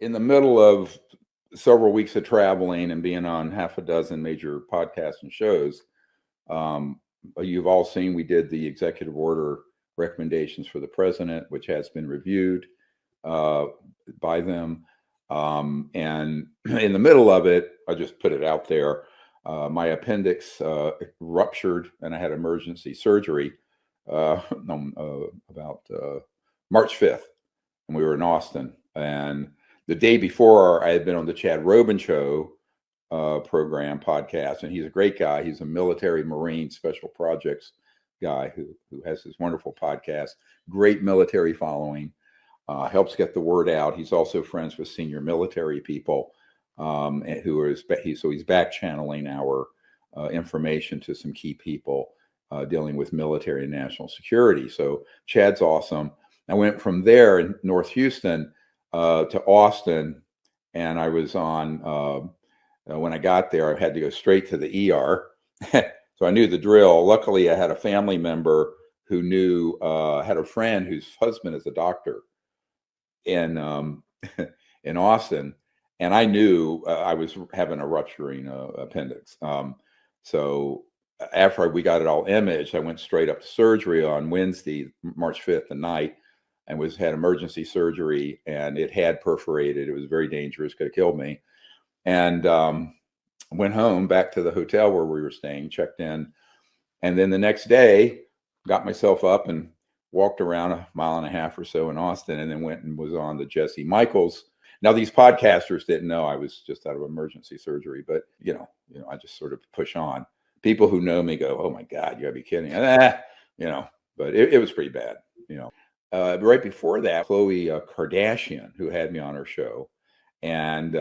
in the middle of several weeks of traveling and being on half a dozen major podcasts and shows, you've all seen we did the executive order recommendations for the president, which has been reviewed by them. And in the middle of it, I just put it out there. My appendix ruptured and I had emergency surgery about March 5th. And we were in Austin. And the day before, I had been on the Chad Robin Show program podcast. And he's a great guy. He's a military Marine special projects guy who has this wonderful podcast, great military following. Helps get the word out. He's also friends with senior military people, he's back channeling our information to some key people dealing with military and national security. So Chad's awesome. I went from there in North Houston to Austin, and I was on. When I got there, I had to go straight to the ER, so I knew the drill. Luckily, I had a family member who knew, had a friend whose husband is a doctor in Austin, and I knew I was having a rupturing appendix. So after we got it all imaged, I went straight up to surgery on Wednesday, March 5th, the night, and had emergency surgery, and it had perforated. It was very dangerous, could have killed me. And went home back to the hotel where we were staying, checked in, and then the next day got myself up and walked around a mile and a half or so in Austin, and then went and was on the Jesse Michaels. Now, these podcasters didn't know I was just out of emergency surgery, but I just sort of push on. People who know me go, "Oh my God, you gotta be kidding!" But it was pretty bad. Right before that, Khloe Kardashian, who had me on her show, and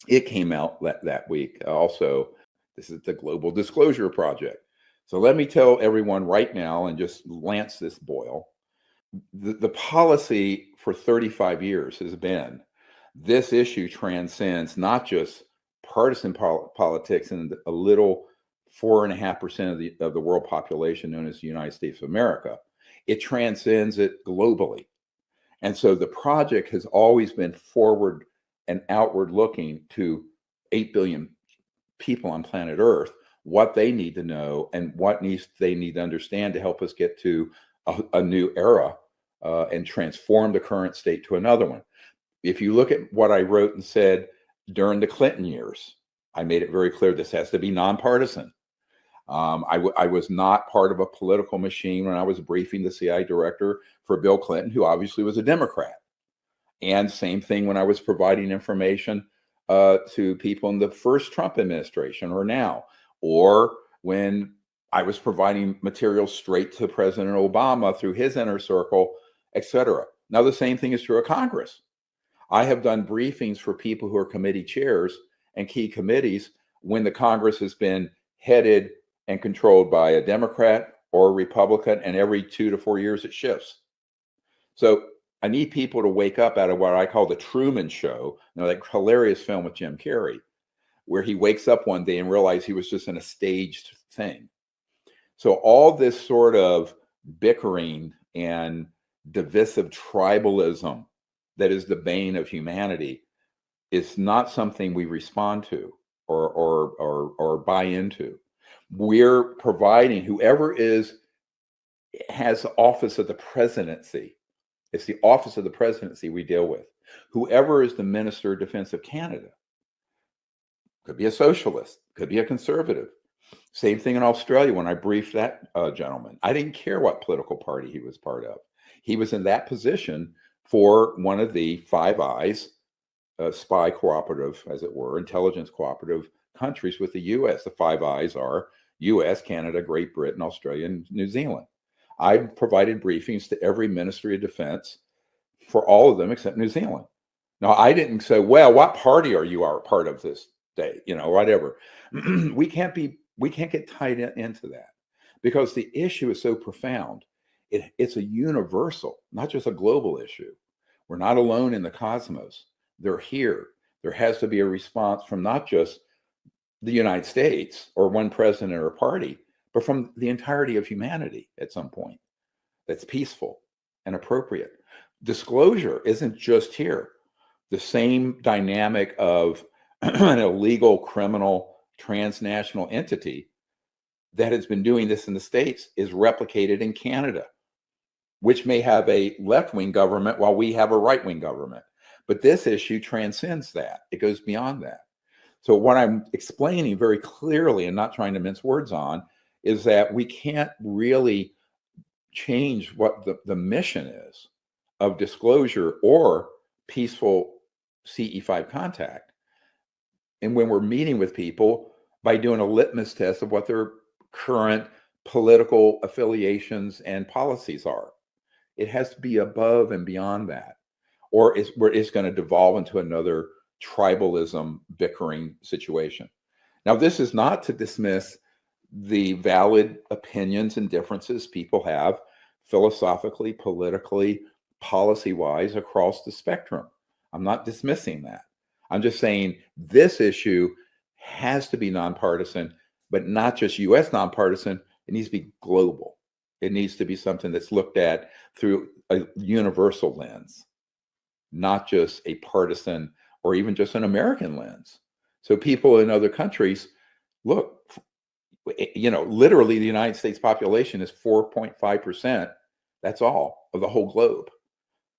it came out that week. Also, this is the Global Disclosure Project. So let me tell everyone right now, and just lance this boil. The policy for 35 years has been this issue transcends not just partisan politics and a little 4.5% of the world population known as the United States of America. It transcends it globally. And so the project has always been forward and outward looking to 8 billion people on planet Earth, what they need to know and what they need to understand to help us get to a new era and transform the current state to another one. If you look at what I wrote and said during the Clinton years, I made it very clear this has to be nonpartisan. I was not part of a political machine when I was briefing the CIA director for Bill Clinton, who obviously was a Democrat. And same thing when I was providing information to people in the first Trump administration or now, or when I was providing material straight to President Obama through his inner circle, etc. Now, the same thing is true of Congress. I have done briefings for people who are committee chairs and key committees when the Congress has been headed and controlled by a Democrat or a Republican, and every 2 to 4 years it shifts. So I need people to wake up out of what I call the Truman Show, that hilarious film with Jim Carrey, where he wakes up one day and realizes he was just in a staged thing. So all this sort of bickering and divisive tribalism that is the bane of humanity is not something we respond to or buy into. We're providing whoever has the office of the presidency. It's the office of the presidency we deal with. Whoever is the Minister of Defense of Canada could be a socialist, could be a conservative. Same thing in Australia when I briefed that gentleman. I didn't care what political party he was part of. He was in that position for one of the Five Eyes spy cooperative, as it were, intelligence cooperative countries with the U.S. The Five Eyes are U.S., Canada, Great Britain, Australia, and New Zealand. I provided briefings to every Ministry of Defense for all of them except New Zealand. Now, I didn't say, well, what party are you part of this day? Whatever. We can't get tied into that because the issue is so profound. It's a universal, not just a global issue. We're not alone in the cosmos. They're here. There has to be a response from not just the United States or one president or party, but from the entirety of humanity at some point that's peaceful and appropriate. Disclosure isn't just here. The same dynamic of an illegal criminal transnational entity that has been doing this in the States is replicated in Canada, which may have a left-wing government while we have a right-wing government. But this issue transcends that. It goes beyond that. So what I'm explaining very clearly, and not trying to mince words on, is that we can't really change what the mission is of disclosure or peaceful CE5 contact. And when we're meeting with people, by doing a litmus test of what their current political affiliations and policies are. It has to be above and beyond that, or it's going to devolve into another tribalism bickering situation. Now, this is not to dismiss the valid opinions and differences people have philosophically, politically, policy-wise across the spectrum. I'm not dismissing that. I'm just saying this issue has to be nonpartisan, but not just U.S. nonpartisan. It needs to be global. It needs to be something that's looked at through a universal lens, not just a partisan or even just an American lens. So people in other countries, look, literally the United States population is 4.5%. That's all of the whole globe.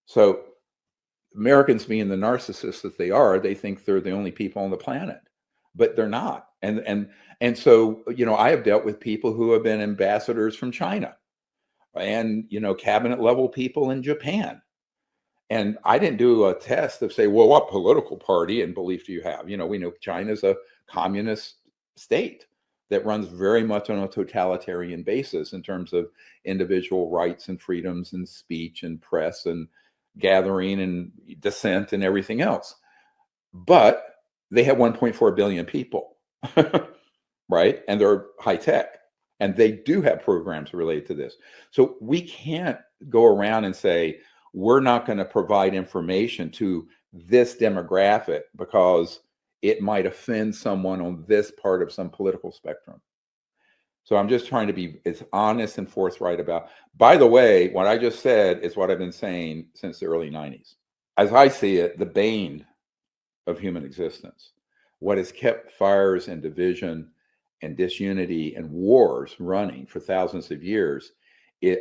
So Americans, being the narcissists that they are, they think they're the only people on the planet, but they're not. And so, I have dealt with people who have been ambassadors from China and, cabinet level people in Japan. And I didn't do a test of say, well, what political party and belief do you have? We know China's a communist state that runs very much on a totalitarian basis in terms of individual rights and freedoms and speech and press and gathering and dissent and everything else. But they have 1.4 billion people, right? And they're high tech. And they do have programs related to this. So we can't go around and say, we're not going to provide information to this demographic because it might offend someone on this part of some political spectrum. So I'm just trying to be as honest and forthright about. By the way, what I just said is what I've been saying since the early 90s. As I see it, the bane of human existence, what has kept fires and division and disunity and wars running for thousands of years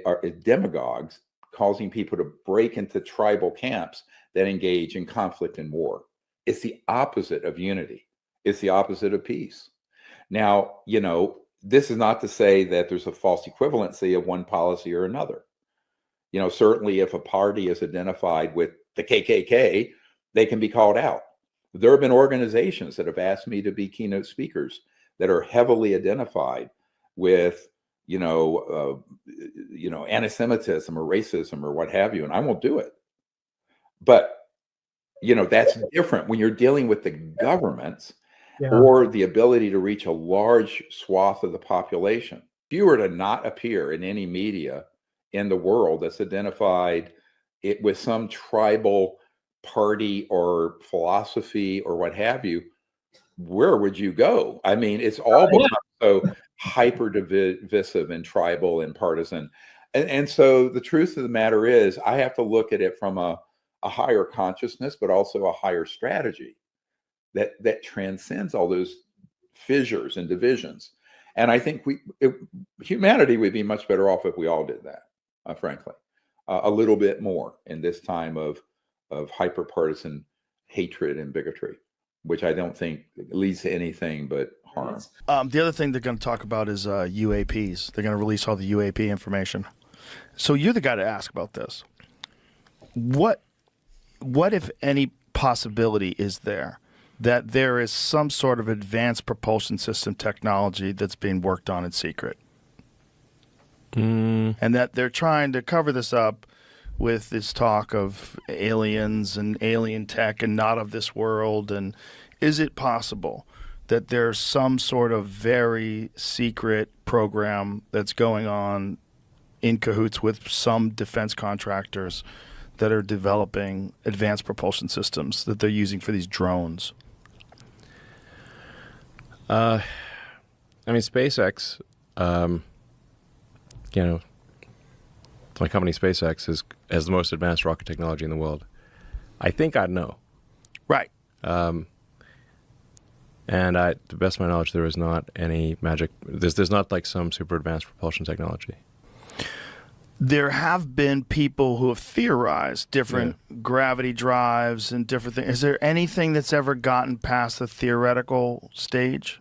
are demagogues causing people to break into tribal camps that engage in conflict and war. It's the opposite of unity. It's the opposite of peace. Now, this is not to say that there's a false equivalency of one policy or another. Certainly if a party is identified with the KKK, they can be called out. There have been organizations that have asked me to be keynote speakers that are heavily identified with, anti-Semitism or racism or what have you, and I won't do it. But, that's different when you're dealing with the governments or the ability to reach a large swath of the population. If you were to not appear in any media in the world that's identified it with some tribal party or philosophy or what have you, where would you go? I mean, it's all become so hyper divisive and tribal and partisan. And so the truth of the matter is I have to look at it from a higher consciousness, but also a higher strategy that transcends all those fissures and divisions. And I think humanity would be much better off if we all did that, frankly, a little bit more in this time of hyper-partisan hatred and bigotry, which I don't think leads to anything but harm. The other thing they're going to talk about is UAPs. They're going to release all the UAP information. So you're the guy to ask about this. What if any possibility is there that there is some sort of advanced propulsion system technology that's being worked on in secret? And that they're trying to cover this up with this talk of aliens and alien tech and not of this world. And is it possible that there's some sort of very secret program that's going on in cahoots with some defense contractors that are developing advanced propulsion systems that they're using for these drones? SpaceX, my company SpaceX has the most advanced rocket technology in the world. I think I'd know. Right. And to the best of my knowledge, there is not any magic. There's not like some super advanced propulsion technology. There have been people who have theorized different gravity drives and different things. Is there anything that's ever gotten past the theoretical stage?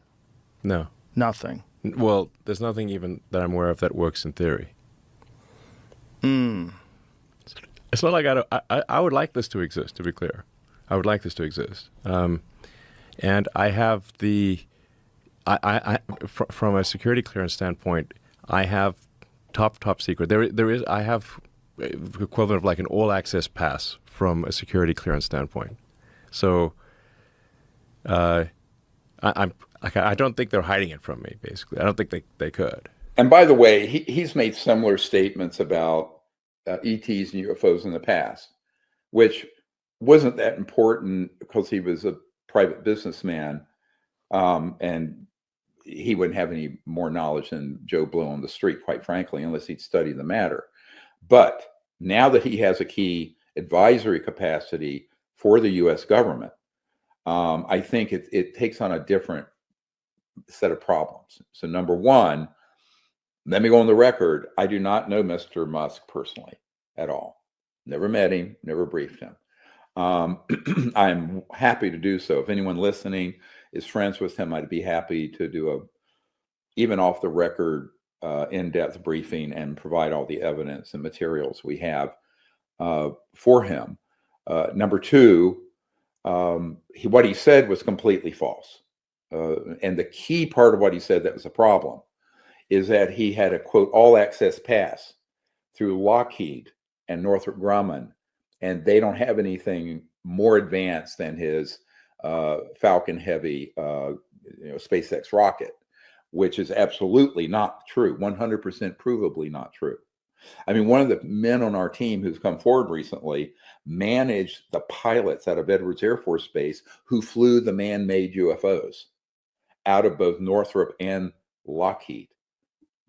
No. Nothing. Well, there's nothing even that I'm aware of that works in theory. It's not like I would like this to exist, to be clear. I would like this to exist. And I have from a security clearance standpoint, I have top secret. I have equivalent of like an all access pass from a security clearance standpoint. So I don't think they're hiding it from me, basically. I don't think they could. And by the way, he's made similar statements about ETs and UFOs in the past, which wasn't that important because he was a private businessman, and he wouldn't have any more knowledge than Joe Blow on the street, quite frankly, unless he'd studied the matter. But now that he has a key advisory capacity for the U.S. government, I think it takes on a different set of problems. So number one, let me go on the record. I do not know Mr. Musk personally at all. Never met him, never briefed him. I'm happy to do so. If anyone listening is friends with him, I'd be happy to do even off the record, in-depth briefing and provide all the evidence and materials we have for him. Number two, what he said was completely false. And the key part of what he said that was a problem is that he had a, quote, all access pass through Lockheed and Northrop Grumman, and they don't have anything more advanced than his Falcon Heavy SpaceX rocket, which is absolutely not true, 100% provably not true. I mean, one of the men on our team who's come forward recently managed the pilots out of Edwards Air Force Base who flew the man-made UFOs out of both Northrop and Lockheed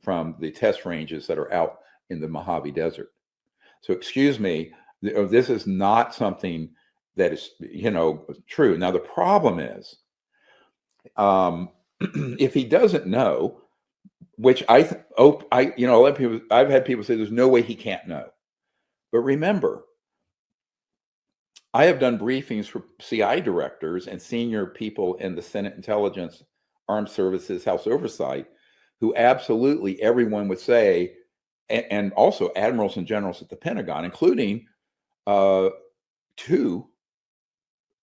from the test ranges that are out in the Mojave Desert. So excuse me, this is not something that is, true. Now, the problem is, if he doesn't know, which I've had people say there's no way he can't know. But remember, I have done briefings for CI directors and senior people in the Senate Intelligence, Armed Services, House Oversight, who absolutely everyone would say, and also admirals and generals at the Pentagon, including two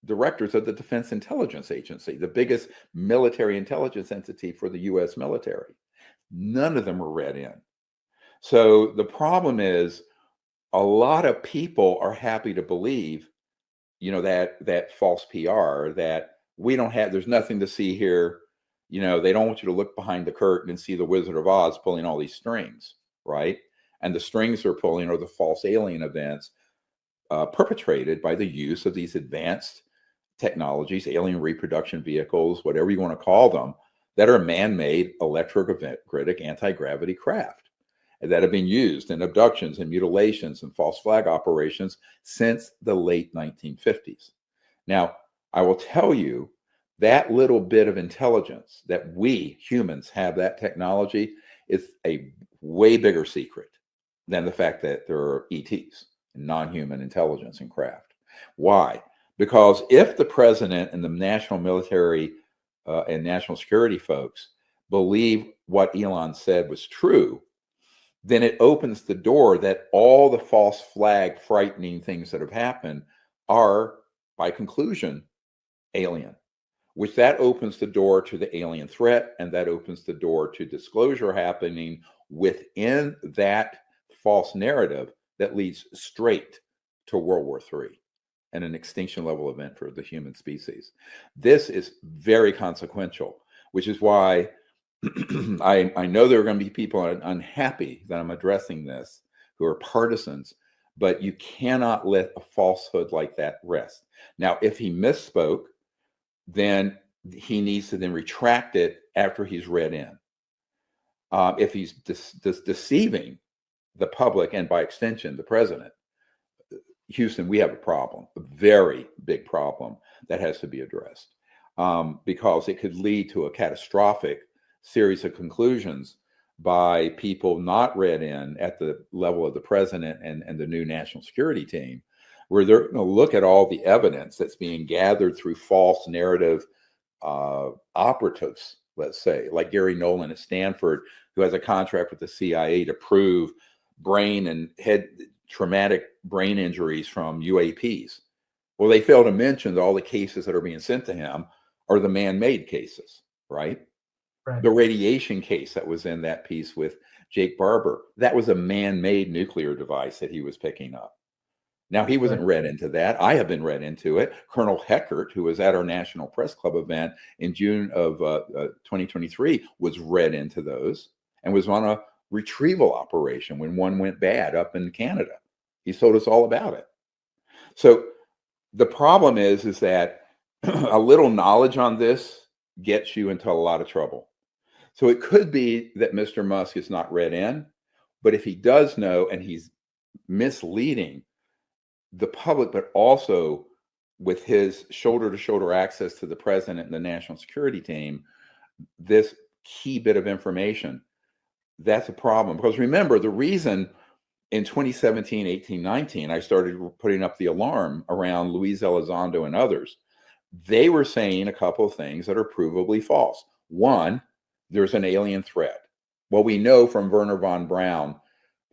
directors of the Defense Intelligence Agency, the biggest military intelligence entity for the U.S. military. None of them were read in. So the problem is a lot of people are happy to believe, that false PR that there's nothing to see here. They don't want you to look behind the curtain and see the Wizard of Oz pulling all these strings, right? And the strings they're pulling are the false alien events perpetrated by the use of these advanced technologies, alien reproduction vehicles, whatever you want to call them, that are man-made electromagnetic anti-gravity craft that have been used in abductions and mutilations and false flag operations since the late 1950s. Now, I will tell you that little bit of intelligence that we humans have that technology is a way bigger secret than the fact that there are ETs, non-human intelligence and craft. Why? Because if the president and the national military and national security folks believe what Elon said was true, then it opens the door that all the false flag frightening things that have happened are, by conclusion, alien, which that opens the door to the alien threat, and that opens the door to disclosure happening within that false narrative that leads straight to World War III and an extinction level event for the human species. This is very consequential, which is why I know there are going to be people unhappy that I'm addressing this who are partisans, but you cannot let a falsehood like that rest. Now, if he misspoke, then he needs to then retract it after he's read in. If he's deceiving the public and by extension, the president, Houston, we have a problem, a very big problem that has to be addressed, because it could lead to a catastrophic series of conclusions by people not read in at the level of the president and the new national security team, where they're going to look at all the evidence that's being gathered through false narrative operatives, let's say, like Gary Nolan at Stanford, who has a contract with the CIA to prove brain and head traumatic brain injuries from UAPs. Well, they fail to mention that all the cases that are being sent to him are the man-made cases, right? Right. The radiation case that was in that piece with Jake Barber, that was a man-made nuclear device that he was picking up. Now, he wasn't read into that. I have been read into it. Colonel Heckert, who was at our National Press Club event in June of 2023, was read into those and was on a retrieval operation when one went bad up in Canada. He told us all about it. So the problem is that a little knowledge on this gets you into a lot of trouble. So it could be that Mr. Musk is not read in, but if he does know and he's misleading the public, but also with his shoulder-to-shoulder access to the president and the national security team, this key bit of information, that's a problem. Because remember, the reason in 2017, 18, 19, I started putting up the alarm around Luis Elizondo and others. They were saying a couple of things that are provably false. One, there's an alien threat. Well, we know from Werner von Braun,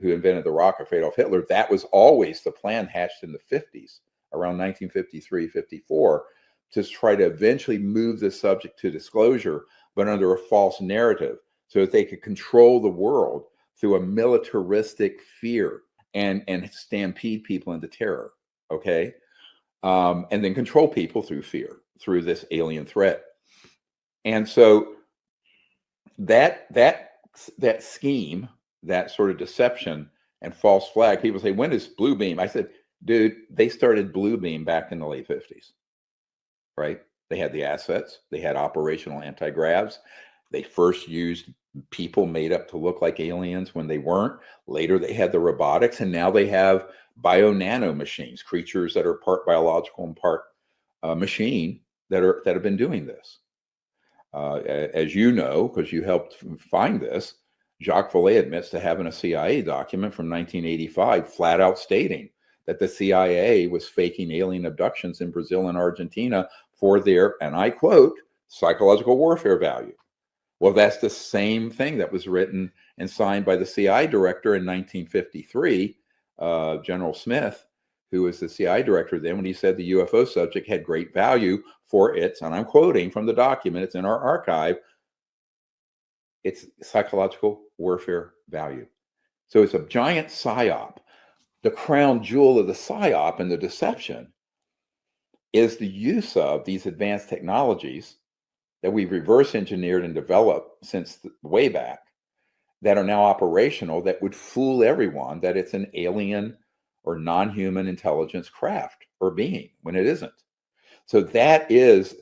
who invented the rocket for Adolf Hitler, that was always the plan hatched in the 50s, around 1953, 54, to try to eventually move the subject to disclosure, but under a false narrative, so that they could control the world through a militaristic fear and stampede people into terror, okay? And then control people through fear, through this alien threat. And so that scheme, that sort of deception and false flag, people say, when is Blue Beam? I said, dude, they started Blue Beam back in the late 50s, right? They had the assets. They had operational anti-gravs. They first used people made up to look like aliens when they weren't. Later, they had the robotics, and now they have bio-nano machines, creatures that are part biological and part machine that have been doing this. As you know, because you helped find this, Jacques Vallée admits to having a CIA document from 1985 flat out stating that the CIA was faking alien abductions in Brazil and Argentina for their, and I quote, psychological warfare value. Well, that's the same thing that was written and signed by the CIA director in 1953, General Smith, who was the CIA director then, when he said the UFO subject had great value for its, and I'm quoting from the document, it's in our archive, it's psychological warfare value. So it's a giant psyop. The crown jewel of the psyop and the deception is the use of these advanced technologies that we've reverse engineered and developed since way back, that are now operational, that would fool everyone that it's an alien or non-human intelligence craft or being when it isn't. So that is,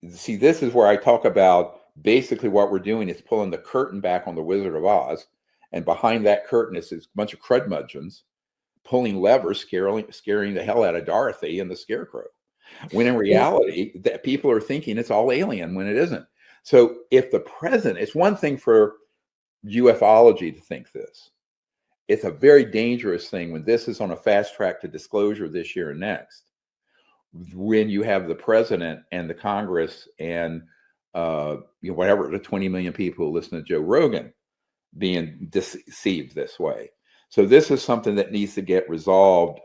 see, this is where I talk about basically what we're doing is pulling the curtain back on the Wizard of Oz, and behind that curtain is this bunch of crudmudgeons pulling levers, scaring the hell out of Dorothy and the Scarecrow. When in reality, that people are thinking it's all alien when it isn't. So if the president, it's one thing for ufology to think this. It's a very dangerous thing when this is on a fast track to disclosure this year and next. When you have the president and the Congress and whatever, the 20 million people who listen to Joe Rogan being deceived this way. So this is something that needs to get resolved.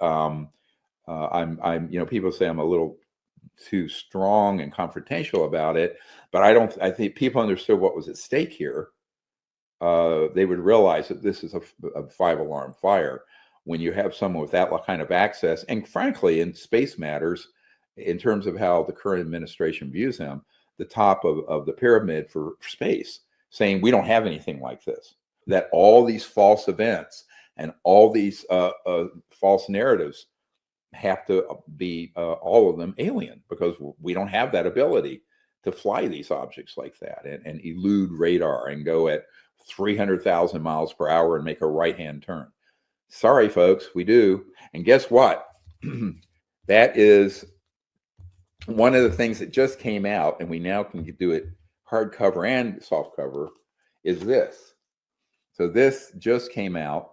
People say I'm a little too strong and confrontational about it, but I think people understood what was at stake here. They would realize that this is a 5-alarm fire when you have someone with that kind of access. And frankly, in space matters, in terms of how the current administration views him, the top of the pyramid for space, saying we don't have anything like this, that all these false events and all these false narratives have to be, all of them, alien, because we don't have that ability to fly these objects like that and elude radar and go at 300,000 miles per hour and make a right-hand turn. Sorry, folks, we do. And guess what? That is one of the things that just came out, and we now can do it hardcover and softcover, is this. So this just came out,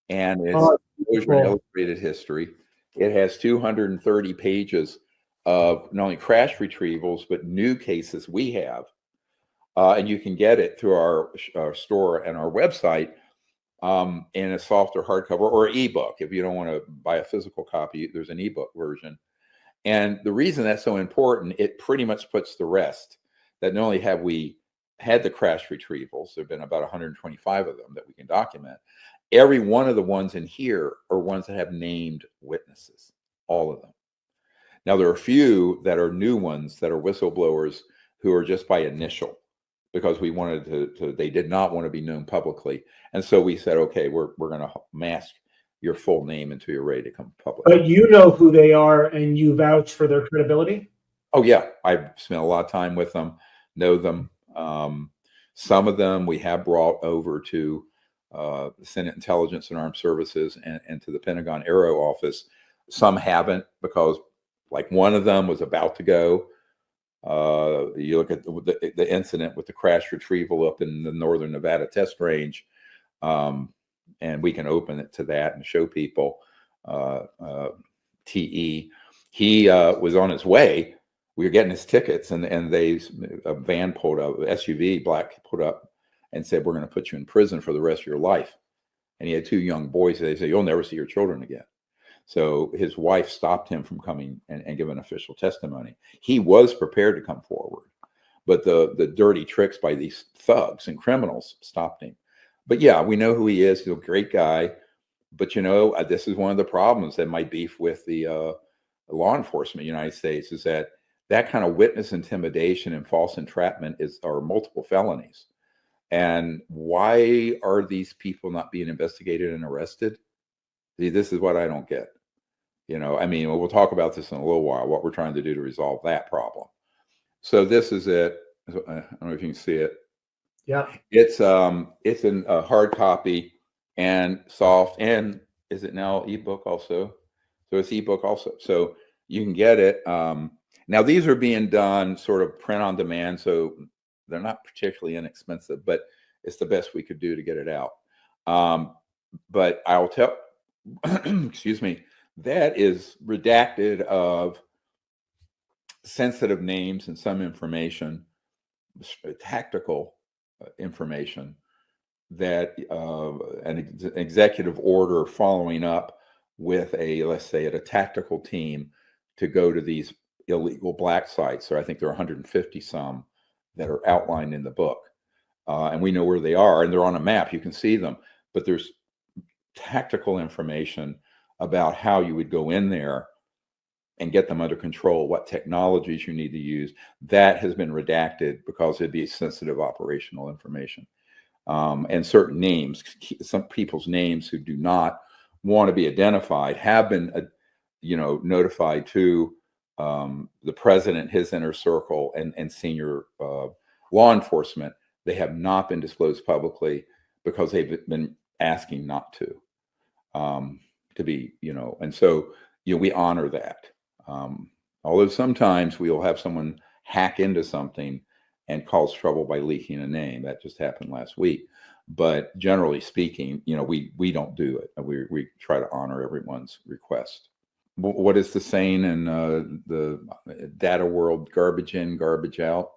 and it's Exposure and Illustrated History. It has 230 pages of not only crash retrievals, but new cases we have. And you can get it through our store and our website in a soft or hardcover or ebook. If you don't want to buy a physical copy, there's an ebook version. And the reason that's so important, it pretty much puts to rest that not only have we had the crash retrievals, there have been about 125 of them that we can document. Every one of the ones in here are ones that have named witnesses, all of them. Now, there are a few that are new ones that are whistleblowers who are just by initial, because we wanted to they did not want to be known publicly. And so we said, okay, we're going to mask your full name until you're ready to come public. But you know who they are and you vouch for their credibility? Oh, yeah. I've spent a lot of time with them, know them. Some of them we have brought over to the Senate Intelligence and Armed Services and to the Pentagon Aero Office. Some haven't, because like one of them was about to go. You look at the incident with the crash retrieval up in the northern Nevada test range, and we can open it to that and show people. TE, he was on his way. We were getting his tickets, and a van pulled up, SUV black pulled up, and said, "We're going to put you in prison for the rest of your life." And he had 2 young boys. They said, "You'll never see your children again." So his wife stopped him from coming and giving official testimony. He was prepared to come forward, but the dirty tricks by these thugs and criminals stopped him. But yeah, we know who he is. He's a great guy. But this is one of the problems that my beef with the law enforcement in the United States is that kind of witness intimidation and false entrapment are multiple felonies. And why are these people not being investigated and arrested? See, this is what I don't get. I mean, we'll talk about this in a little while, what we're trying to do to resolve that problem. So this is it. I don't know if you can see it. Yeah. It's in a hard copy and soft, and is it now ebook also? So it's ebook also. So you can get it. Now these are being done sort of print on demand, so they're not particularly inexpensive, but it's the best we could do to get it out. But I'll tell, excuse me, that is redacted of sensitive names and some information, tactical information that an executive order following up with let's say a tactical team to go to these illegal black sites. So I think there are 150 some that are outlined in the book. And we know where they are, and they're on a map. You can see them, but there's tactical information about how you would go in there and get them under control, what technologies you need to use. That has been redacted because it'd be sensitive operational information. And certain names, some people's names who do not want to be identified have been, notified to the president, his inner circle, and senior law enforcement. They have not been disclosed publicly because they've been asking not to be, and so, we honor that. Although sometimes we'll have someone hack into something and cause trouble by leaking a name. That just happened last week. But generally speaking, we don't do it. We try to honor everyone's request. What is the saying in the data world? Garbage in, garbage out.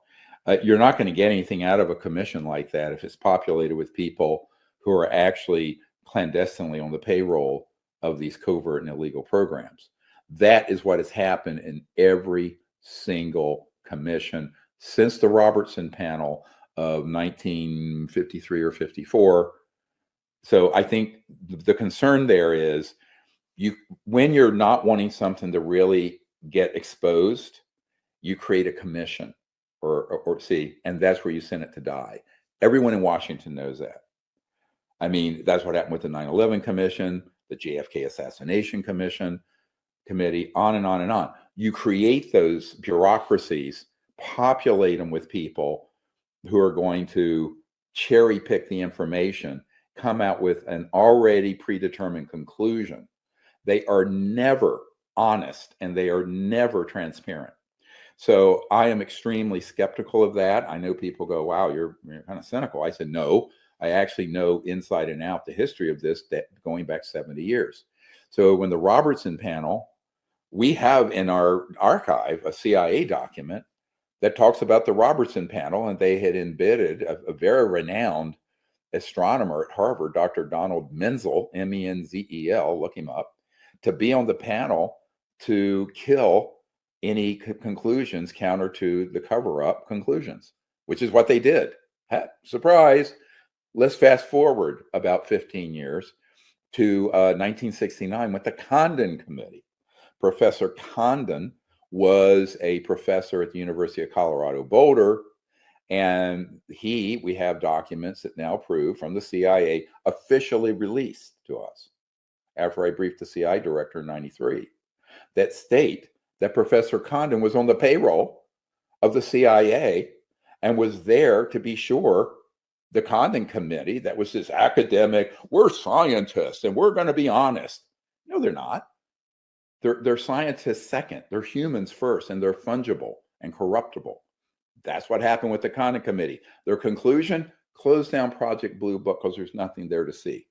You're not going to get anything out of a commission like that if it's populated with people who are actually clandestinely on the payroll of these covert and illegal programs. That is what has happened in every single commission since the Robertson panel of 1953 or 54. So I think the concern there is when you're not wanting something to really get exposed, you create a commission and that's where you send it to die. Everyone in Washington knows that. I mean, that's what happened with the 9/11 Commission, the JFK Assassination Committee, on and on and on. You create those bureaucracies, populate them with people who are going to cherry pick the information, come out with an already predetermined conclusion. They are never honest, and they are never transparent. So I am extremely skeptical of that. I know people go, wow, you're kind of cynical. I said, no, I actually know inside and out the history of this, that going back 70 years. So when the Robertson panel, we have in our archive a CIA document that talks about the Robertson panel, and they had embedded a very renowned astronomer at Harvard, Dr. Donald Menzel, Menzel, look him up, to be on the panel to kill any conclusions counter to the cover-up conclusions, which is what they did. Surprise. Let's fast forward about 15 years to 1969 with the Condon Committee. Professor Condon was a professor at the University of Colorado Boulder, and we have documents that now prove from the CIA officially released to us after I briefed the CIA director in 93 that state that Professor Condon was on the payroll of the CIA and was there to be sure the Condon Committee, that was this academic, we're scientists and we're going to be honest. No, they're not. They're scientists second. They're humans first, and they're fungible and corruptible. That's what happened with the Condon Committee. Their conclusion, close down Project Blue Book because there's nothing there to see.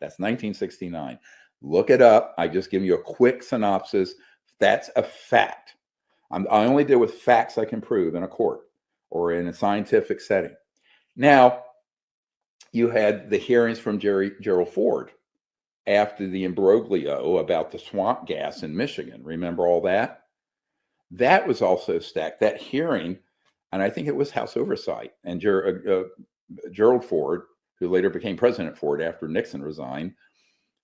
That's 1969. Look it up. I just give you a quick synopsis. That's a fact. I only deal with facts I can prove in a court or in a scientific setting. Now, you had the hearings from Gerald Ford after the imbroglio about the swamp gas in Michigan. Remember all that? That was also stacked. That hearing, and I think it was House Oversight, and Gerald Ford, who later became President Ford after Nixon resigned,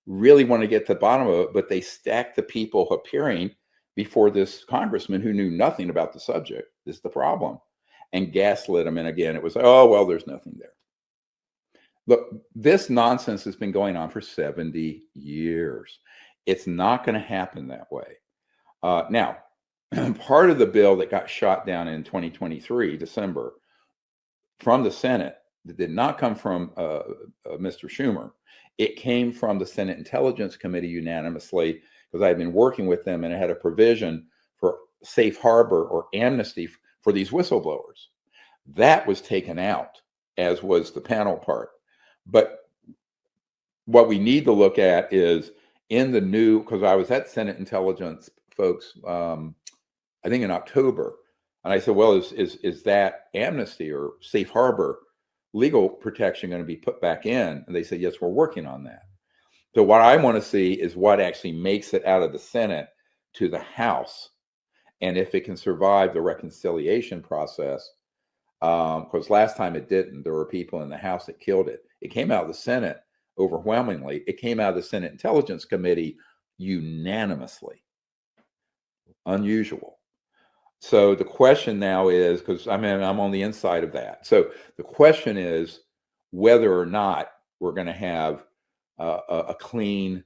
really wanted to get to the bottom of it, but they stacked the people appearing before this congressman who knew nothing about the subject. This is the problem. And gaslit him. And again, it was, oh, well, there's nothing there. Look, this nonsense has been going on for 70 years. It's not going to happen that way. Now, part of the bill that got shot down in 2023, December, from the Senate, that did not come from Mr. Schumer. It came from the Senate Intelligence Committee unanimously, because I had been working with them, and it had a provision for safe harbor or amnesty for these whistleblowers. That was taken out, as was the panel part. But what we need to look at is in the new, because I was at Senate Intelligence folks, I think in October, and I said, well, is that amnesty or safe harbor legal protection going to be put back in? And they said, yes, we're working on that. So what I want to see is what actually makes it out of the Senate to the House, and if it can survive the reconciliation process. Because last time it didn't. There were people in the House that killed it. It came out of the Senate overwhelmingly. It came out of the Senate Intelligence Committee unanimously. Unusual. So the question now is, because I'm on the inside of that. So the question is whether or not we're going to have a clean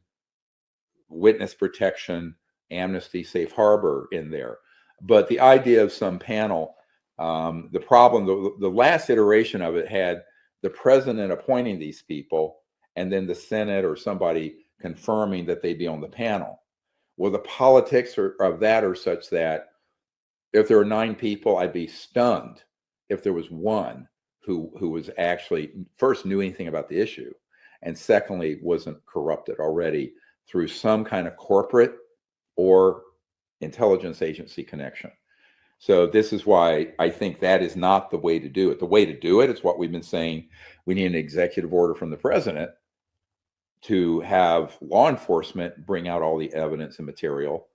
witness protection, amnesty, safe harbor in there. But the idea of some panel, the problem, the last iteration of it had the president appointing these people and then the Senate or somebody confirming that they'd be on the panel. Well, the politics of that are such that if there were 9 people, I'd be stunned if there was one who was actually first knew anything about the issue, and secondly wasn't corrupted already through some kind of corporate or intelligence agency connection. So this is why I think that is not the way to do it. The way to do it is what we've been saying. We need an executive order from the president to have law enforcement bring out all the evidence and material.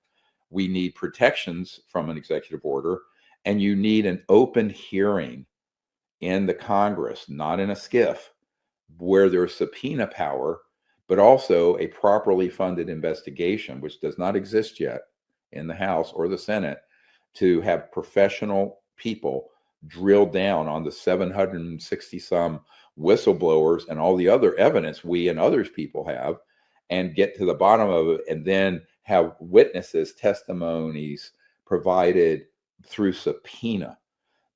We need protections from an executive order, and you need an open hearing in the Congress, not in a skiff, where there's subpoena power, but also a properly funded investigation, which does not exist yet in the House or the Senate, to have professional people drill down on the 760 some whistleblowers and all the other evidence we and others people have, and get to the bottom of it, and then have witnesses, testimonies provided through subpoena,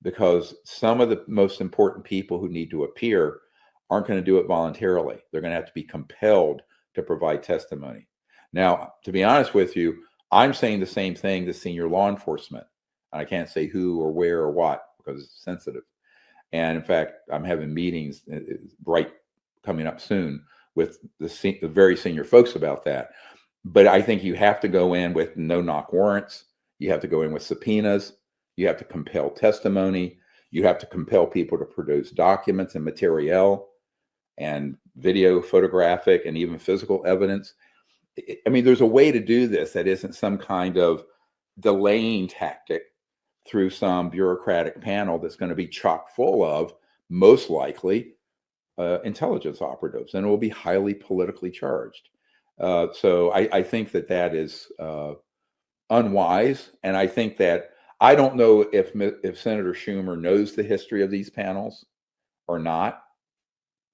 because some of the most important people who need to appear aren't going to do it voluntarily. They're going to have to be compelled to provide testimony. Now, to be honest with you, I'm saying the same thing to senior law enforcement. I can't say who or where or what because it's sensitive. And in fact, I'm having meetings coming up soon with the very senior folks about that. But I think you have to go in with no-knock warrants. You have to go in with subpoenas. You have to compel testimony. You have to compel people to produce documents and material and video, photographic, and even physical evidence. I mean, there's a way to do this that isn't some kind of delaying tactic through some bureaucratic panel that's going to be chock full of, most likely, intelligence operatives, and it will be highly politically charged. So I think that is unwise, and I think that I don't know if Senator Schumer knows the history of these panels or not,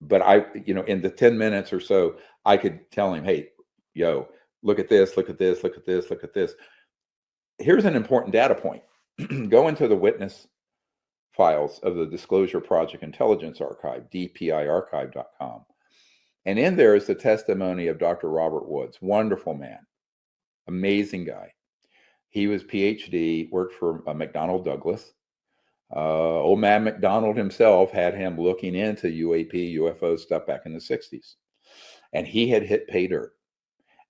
but in the 10 minutes or so, I could tell him, hey, look at this, look at this, look at this, look at this. Here's an important data point. Go into the witness files of the Disclosure Project Intelligence Archive, dpiarchive.com. And in there is the testimony of Dr. Robert Woods, wonderful man, amazing guy. He was PhD, worked for McDonnell Douglas. Old man McDonald himself had him looking into UAP, UFO stuff back in the 60s. And he had hit pay dirt.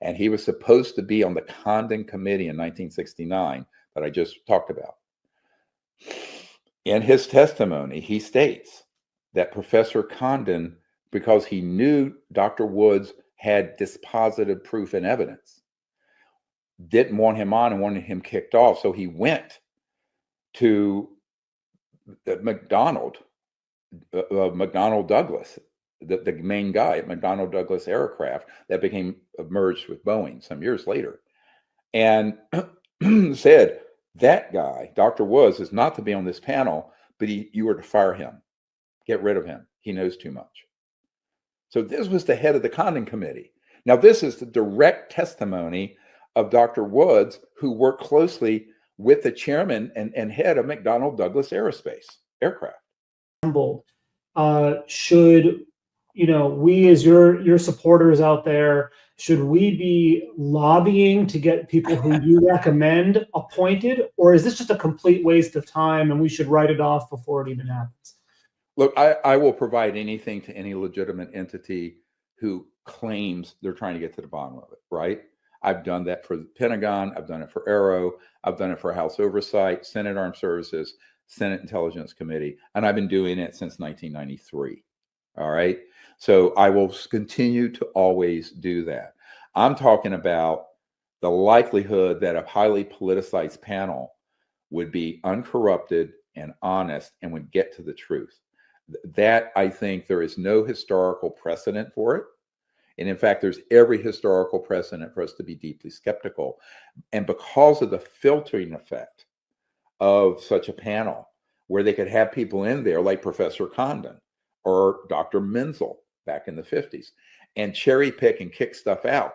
And he was supposed to be on the Condon Committee in 1969 that I just talked about. In his testimony, he states that Professor Condon, because he knew Dr. Woods had dispositive proof and evidence, didn't want him on and wanted him kicked off. So he went to McDonnell Douglas, the main guy at McDonnell Douglas Aircraft that merged with Boeing some years later, and said, that guy, Dr. Woods, is not to be on this panel, but you were to fire him, get rid of him. He knows too much. So this was the head of the Condon Committee. Now, this is the direct testimony of Dr. Woods, who worked closely with the chairman and head of McDonnell Douglas Aircraft. Should we as your supporters out there, should we be lobbying to get people who you recommend appointed, or is this just a complete waste of time and we should write it off before it even happens? Look, I will provide anything to any legitimate entity who claims they're trying to get to the bottom of it, right? I've done that for the Pentagon. I've done it for Aero. I've done it for House Oversight, Senate Armed Services, Senate Intelligence Committee, and I've been doing it since 1993. All right. So I will continue to always do that. I'm talking about the likelihood that a highly politicized panel would be uncorrupted and honest and would get to the truth. That, I think, there is no historical precedent for it. And in fact, there's every historical precedent for us to be deeply skeptical. And because of the filtering effect of such a panel, where they could have people in there like Professor Condon or Dr. Menzel back in the 50s and cherry pick and kick stuff out.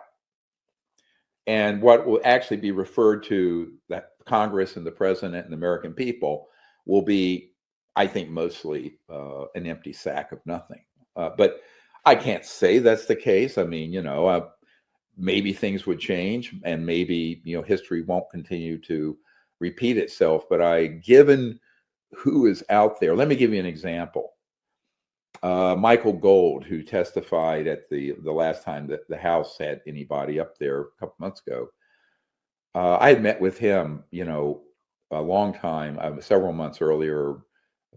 And what will actually be referred to that Congress and the president and the American people will be, I think, mostly an empty sack of nothing. But I can't say that's the case. I mean, maybe things would change and maybe, history won't continue to repeat itself. But given who is out there, let me give you an example. Michael Gold, who testified at the last time that the House had anybody up there a couple months ago, I had met with him, a long time, several months earlier,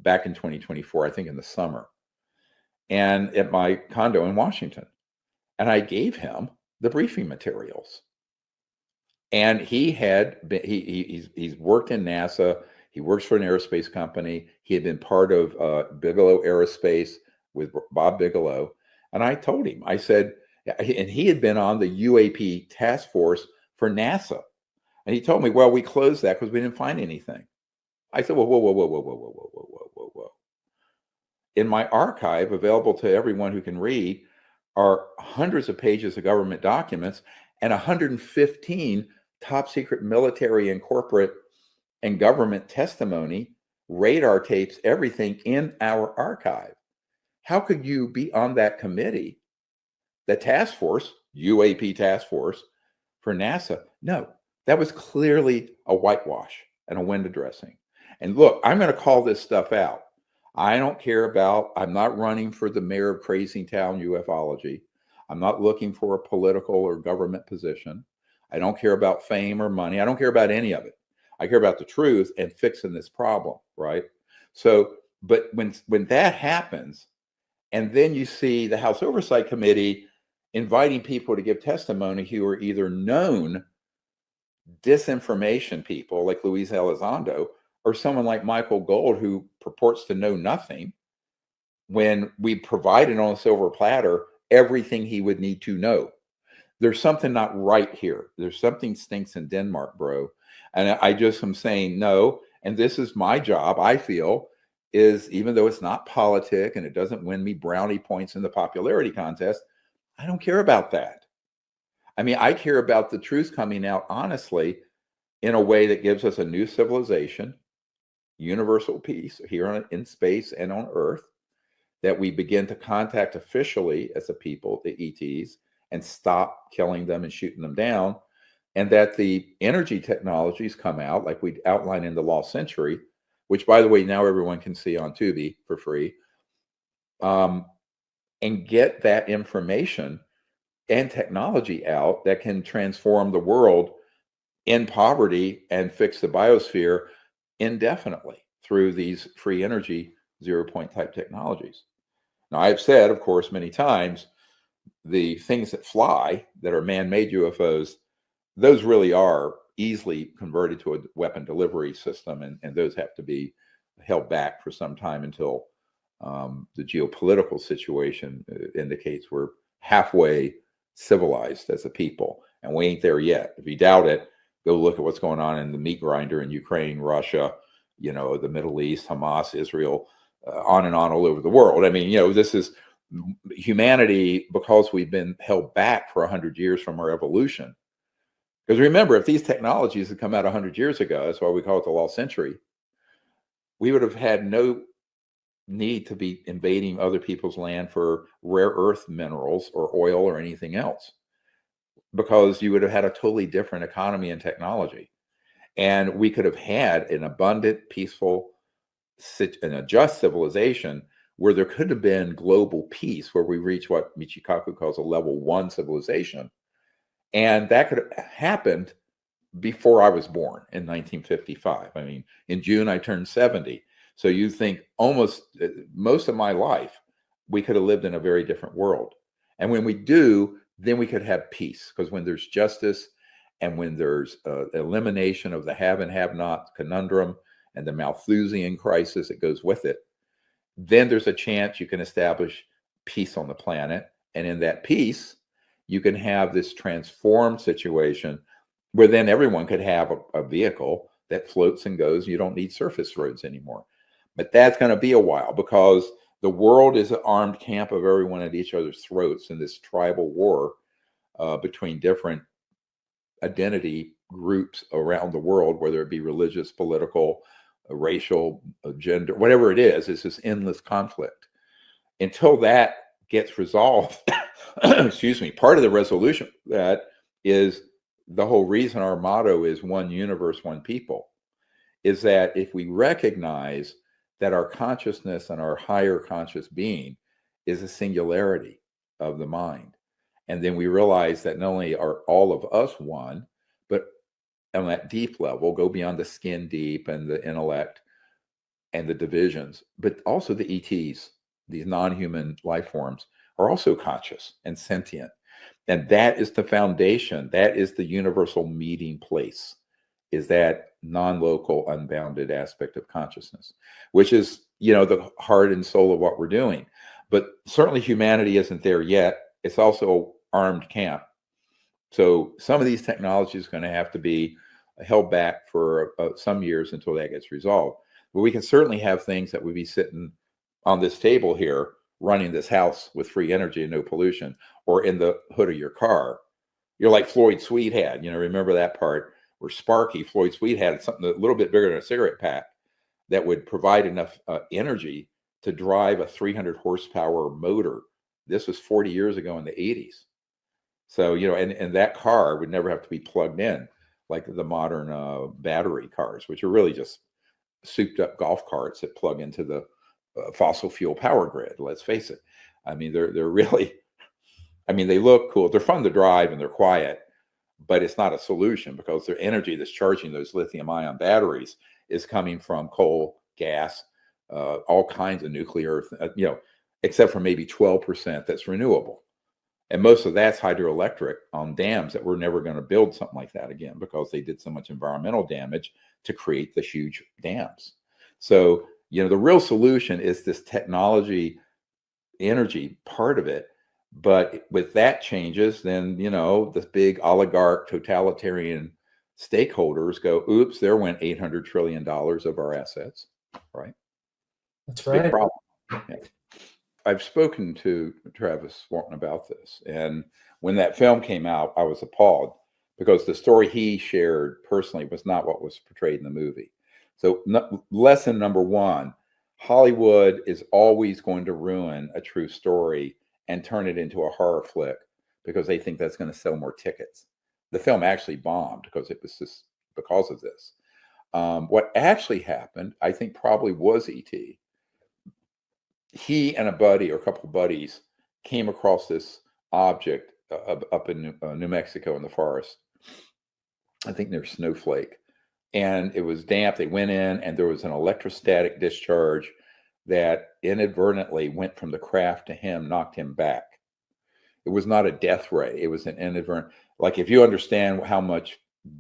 back in 2024, I think in the summer, and at my condo in Washington. And I gave him the briefing materials. And he had been, he's worked in NASA. He works for an aerospace company. He had been part of Bigelow Aerospace with Bob Bigelow. And I told him, I said, and he had been on the UAP task force for NASA. And he told me, well, we closed that because we didn't find anything. I said, whoa, whoa, whoa, whoa, whoa, whoa, whoa, whoa, whoa, whoa, whoa. In my archive, available to everyone who can read, are hundreds of pages of government documents and 115 top secret military and corporate and government testimony, radar tapes, everything in our archive. How could you be on that committee, the task force, UAP task force for NASA? No, That was clearly a whitewash and a window dressing. And look, I'm going to call this stuff out. I don't care about, I'm not running for the mayor of Crazy Town ufology. I'm not looking for a political or government position. I don't care about fame or money. I don't care about any of it. I care about the truth and fixing this problem, right? So, but when that happens, and then you see the House Oversight Committee inviting people to give testimony who are either known disinformation people like Luis Elizondo or someone like Michael Gold who purports to know nothing, when we provided on a silver platter everything he would need to know. There's something not right here. There's something stinks in Denmark, bro. And I just am saying no. And this is my job, I feel, is even though it's not politic and it doesn't win me brownie points in the popularity contest, I don't care about that. I mean, I care about the truth coming out honestly in a way that gives us a new civilization, universal peace here in space and on Earth, that we begin to contact officially as a people, the ETs, and stop killing them and shooting them down, and that the energy technologies come out like we outlined in the Lost Century, which, by the way, now everyone can see on Tubi for free, and get that information and technology out that can transform the world in poverty and fix the biosphere indefinitely through these free energy zero-point type technologies. Now, I've said, of course, many times, the things that fly that are man-made UFOs, those really are easily converted to a weapon delivery system, and those have to be held back for some time until the geopolitical situation indicates we're halfway civilized as a people, and we ain't there yet. If you doubt it, go look at what's going on in the meat grinder in Ukraine, Russia, the Middle East, Hamas, Israel, on and on all over the world. I mean, this is humanity, because we've been held back for 100 years from our evolution. Because remember, if these technologies had come out 100 years ago, that's why we call it the Lost Century, we would have had no need to be invading other people's land for rare earth minerals or oil or anything else, because you would have had a totally different economy and technology. And we could have had an abundant, peaceful, and a just civilization where there could have been global peace, where we reach what Michikaku calls a level 1 civilization. And that could have happened before I was born in 1955. I mean, in June, I turned 70. So you think almost most of my life, we could have lived in a very different world. And when we do, then we could have peace, because when there's justice and when there's elimination of the have and have not conundrum and the Malthusian crisis that goes with it, then there's a chance you can establish peace on the planet. And in that peace, you can have this transformed situation where then everyone could have a vehicle that floats and goes. You don't need surface roads anymore. But that's going to be a while, because the world is an armed camp of everyone at each other's throats in this tribal war between different identity groups around the world, whether it be religious, political, racial, gender, whatever it is. It's this endless conflict. Until that gets resolved, excuse me, part of the resolution of that is the whole reason our motto is one universe, one people, is that if we recognize that our consciousness and our higher conscious being is a singularity of the mind, and then we realize that not only are all of us one, but on that deep level, go beyond the skin deep and the intellect and the divisions, but also the ETs, these non-human life forms, are also conscious and sentient. And that is the foundation. That is the universal meeting place, is that non-local, unbounded aspect of consciousness, which is, the heart and soul of what we're doing. But certainly humanity isn't there yet. It's also armed camp. So some of these technologies are going to have to be held back for some years until that gets resolved. But we can certainly have things that would be sitting on this table here, running this house with free energy and no pollution, or in the hood of your car. You're like Floyd Sweet had, remember that part where Sparky, Floyd Sweet, had something a little bit bigger than a cigarette pack that would provide enough energy to drive a 300 horsepower motor. This was 40 years ago in the 80s. So, and that car would never have to be plugged in. like the modern battery cars, which are really just souped up golf carts that plug into the fossil fuel power grid. Let's face it. I mean, they're really, I mean, they look cool. They're fun to drive and they're quiet, but it's not a solution because their energy that's charging those lithium ion batteries is coming from coal, gas, all kinds of nuclear, except for maybe 12% that's renewable. And most of that's hydroelectric on dams that we're never going to build something like that again because they did so much environmental damage to create the huge dams. So, the real solution is this technology, energy part of it. But with that changes, then, the big oligarch totalitarian stakeholders go, oops, there went $800 trillion of our assets, right? That's right. Big problem. Yeah. I've spoken to Travis Walton about this. And when that film came out, I was appalled because the story he shared personally was not what was portrayed in the movie. So lesson number one, Hollywood is always going to ruin a true story and turn it into a horror flick because they think that's going to sell more tickets. The film actually bombed because it was just because of this. What actually happened, I think probably was E.T. He and a buddy or a couple of buddies came across this object up in New Mexico in the forest. I think near Snowflake. And it was damp. They went in and there was an electrostatic discharge that inadvertently went from the craft to him, knocked him back. It was not a death ray. It was an inadvertent, like if you understand how much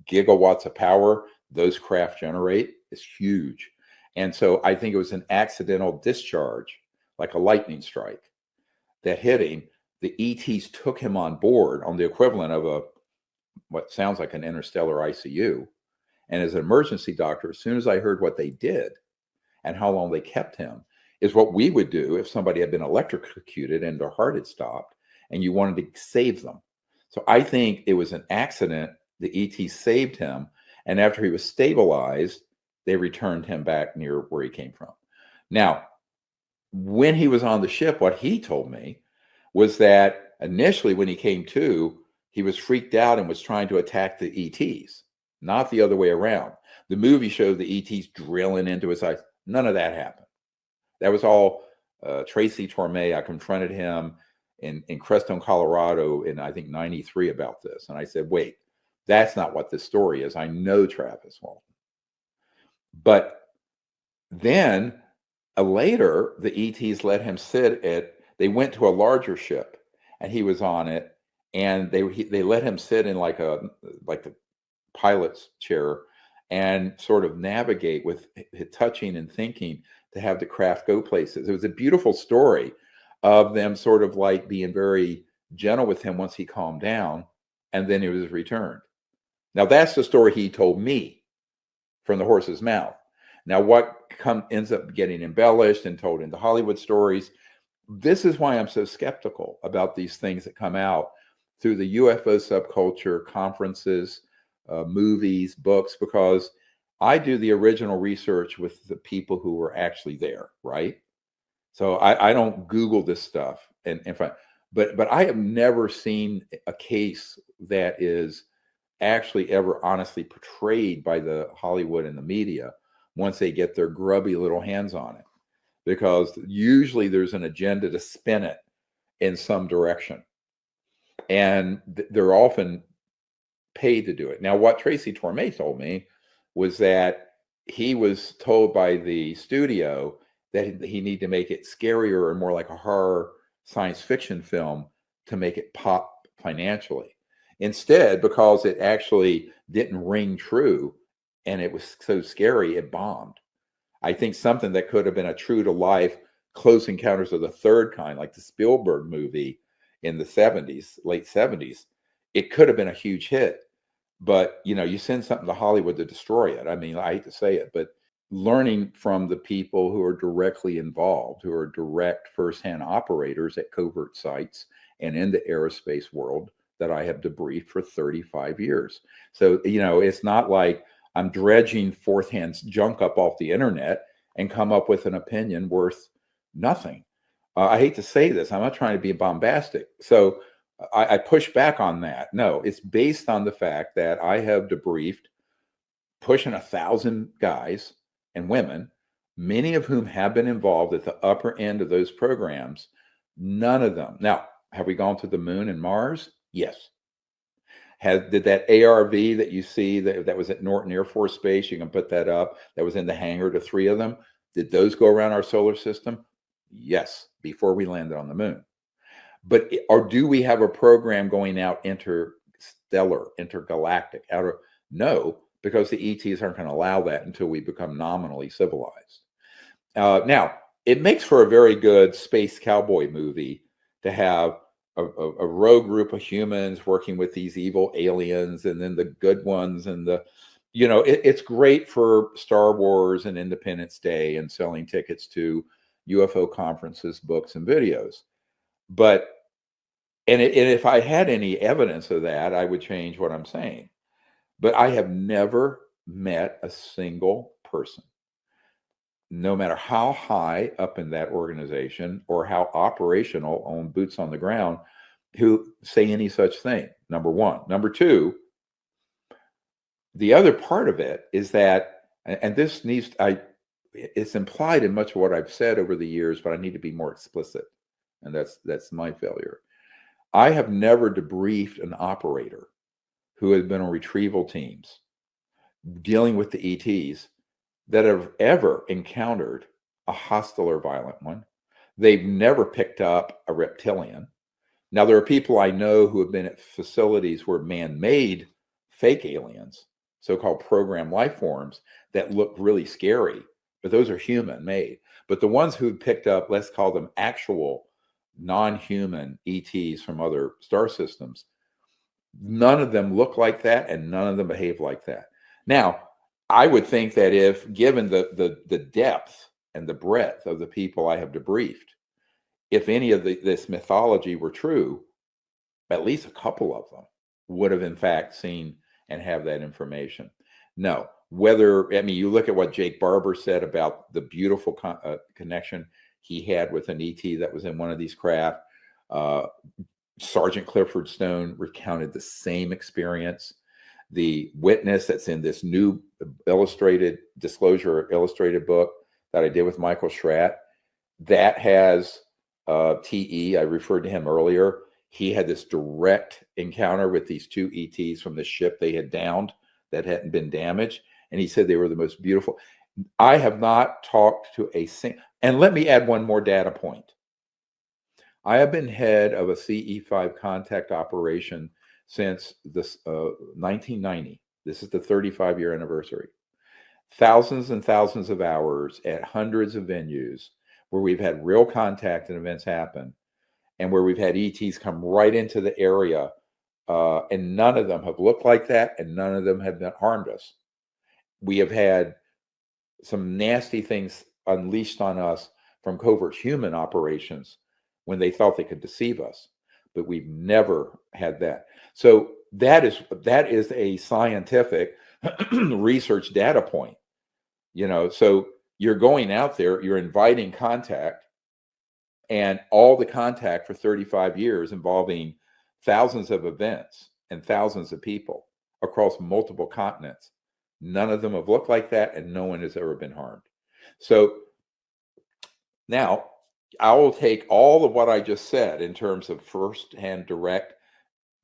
gigawatts of power those craft generate, it's huge. And so I think it was an accidental discharge, like a lightning strike that hit him. The ETs took him on board on the equivalent of what sounds like an interstellar ICU. And as an emergency doctor, as soon as I heard what they did and how long they kept him, is what we would do if somebody had been electrocuted and their heart had stopped and you wanted to save them. So I think it was an accident. The ET saved him. And after he was stabilized, they returned him back near where he came from. Now, when he was on the ship, what he told me was that initially when he came to, he was freaked out and was trying to attack the ETs, not the other way around. The movie showed the ETs drilling into his eyes. None of that happened. That was all Tracy Torme. I confronted him in Crestone, Colorado in, I think, 93 about this. And I said, wait, that's not what this story is. I know Travis Walton. But then later, the ETs let him they went to a larger ship and he was on it. And they let him sit in like the pilot's chair and sort of navigate with touching and thinking to have the craft go places. It was a beautiful story of them sort of like being very gentle with him once he calmed down, and then he was returned. Now that's the story he told me from the horse's mouth. Now what ends up getting embellished and told into Hollywood stories, this is why I'm so skeptical about these things that come out through the UFO subculture, conferences, movies, books, because I do the original research with the people who were actually there, right? So I don't Google this stuff and find, but I have never seen a case that is actually ever honestly portrayed by the Hollywood and the media once they get their grubby little hands on it, because usually there's an agenda to spin it in some direction, and they're often paid to do it. Now, what Tracy Torme told me was that he was told by the studio that he needed to make it scarier or more like a horror science fiction film to make it pop financially. Instead, because it actually didn't ring true and it was so scary, it bombed. I think something that could have been a true to life Close Encounters of the Third Kind, like the Spielberg movie in the 70s, late 70s, it could have been a huge hit. But, you send something to Hollywood to destroy it. I mean, I hate to say it, but learning from the people who are directly involved, who are direct firsthand operators at covert sites and in the aerospace world that I have debriefed for 35 years. So, it's not like I'm dredging fourth-hand junk up off the internet and come up with an opinion worth nothing. I hate to say this. I'm not trying to be bombastic. So I push back on that. No, it's based on the fact that I have debriefed pushing 1,000 guys and women, many of whom have been involved at the upper end of those programs. None of them. Now, have we gone to the moon and Mars? Yes. Did that ARV that you see that was at Norton Air Force Base, you can put that up, that was in the hangar, to 3 of them, did those go around our solar system? Yes, before we landed on the moon. But or do we have a program going out interstellar, intergalactic? No, because the ETs aren't going to allow that until we become nominally civilized. Now, it makes for a very good space cowboy movie to have a rogue group of humans working with these evil aliens, and then the good ones, and it's great for Star Wars and Independence Day and selling tickets to UFO conferences, books, and videos. But and if I had any evidence of that, I would change what I'm saying. But I have never met a single person, no matter how high up in that organization or how operational on boots on the ground, who say any such thing. Number one. Number two, the other part of it is that, and this it's implied in much of what I've said over the years, but I need to be more explicit. And that's my failure. I have never debriefed an operator who has been on retrieval teams dealing with the ETs that have ever encountered a hostile or violent one. They've never picked up a reptilian. Now, there are people I know who have been at facilities where man-made fake aliens, so-called programmed life forms, that look really scary, but those are human-made. But the ones who picked up, let's call them actual non-human ETs from other star systems, none of them look like that, and none of them behave like that. Now, I would think that if given the depth and the breadth of the people I have debriefed, if any of this mythology were true, at least a couple of them would have in fact seen and have that information. No, you look at what Jake Barber said about the beautiful connection he had with an ET that was in one of these craft. Sergeant Clifford Stone recounted the same experience. The witness that's in this new illustrated book that I did with Michael Schratt, that has TE. I referred to him earlier. He had this direct encounter with these 2 ETs from the ship they had downed that hadn't been damaged. And he said they were the most beautiful. I have not talked to a single, and let me add one more data point. I have been head of a CE5 contact operation since 1990. This is the 35-year anniversary. Thousands and thousands of hours at hundreds of venues where we've had real contact and events happen, and where we've had ETs come right into the area, and none of them have looked like that, and none of them have harmed us. We have had some nasty things unleashed on us from covert human operations when they thought they could deceive us, but we've never had that. So that is a scientific research data point. So you're going out there, you're inviting contact, and all the contact for 35 years involving thousands of events and thousands of people across multiple continents. None of them have looked like that, and no one has ever been harmed. So now I will take all of what I just said in terms of firsthand direct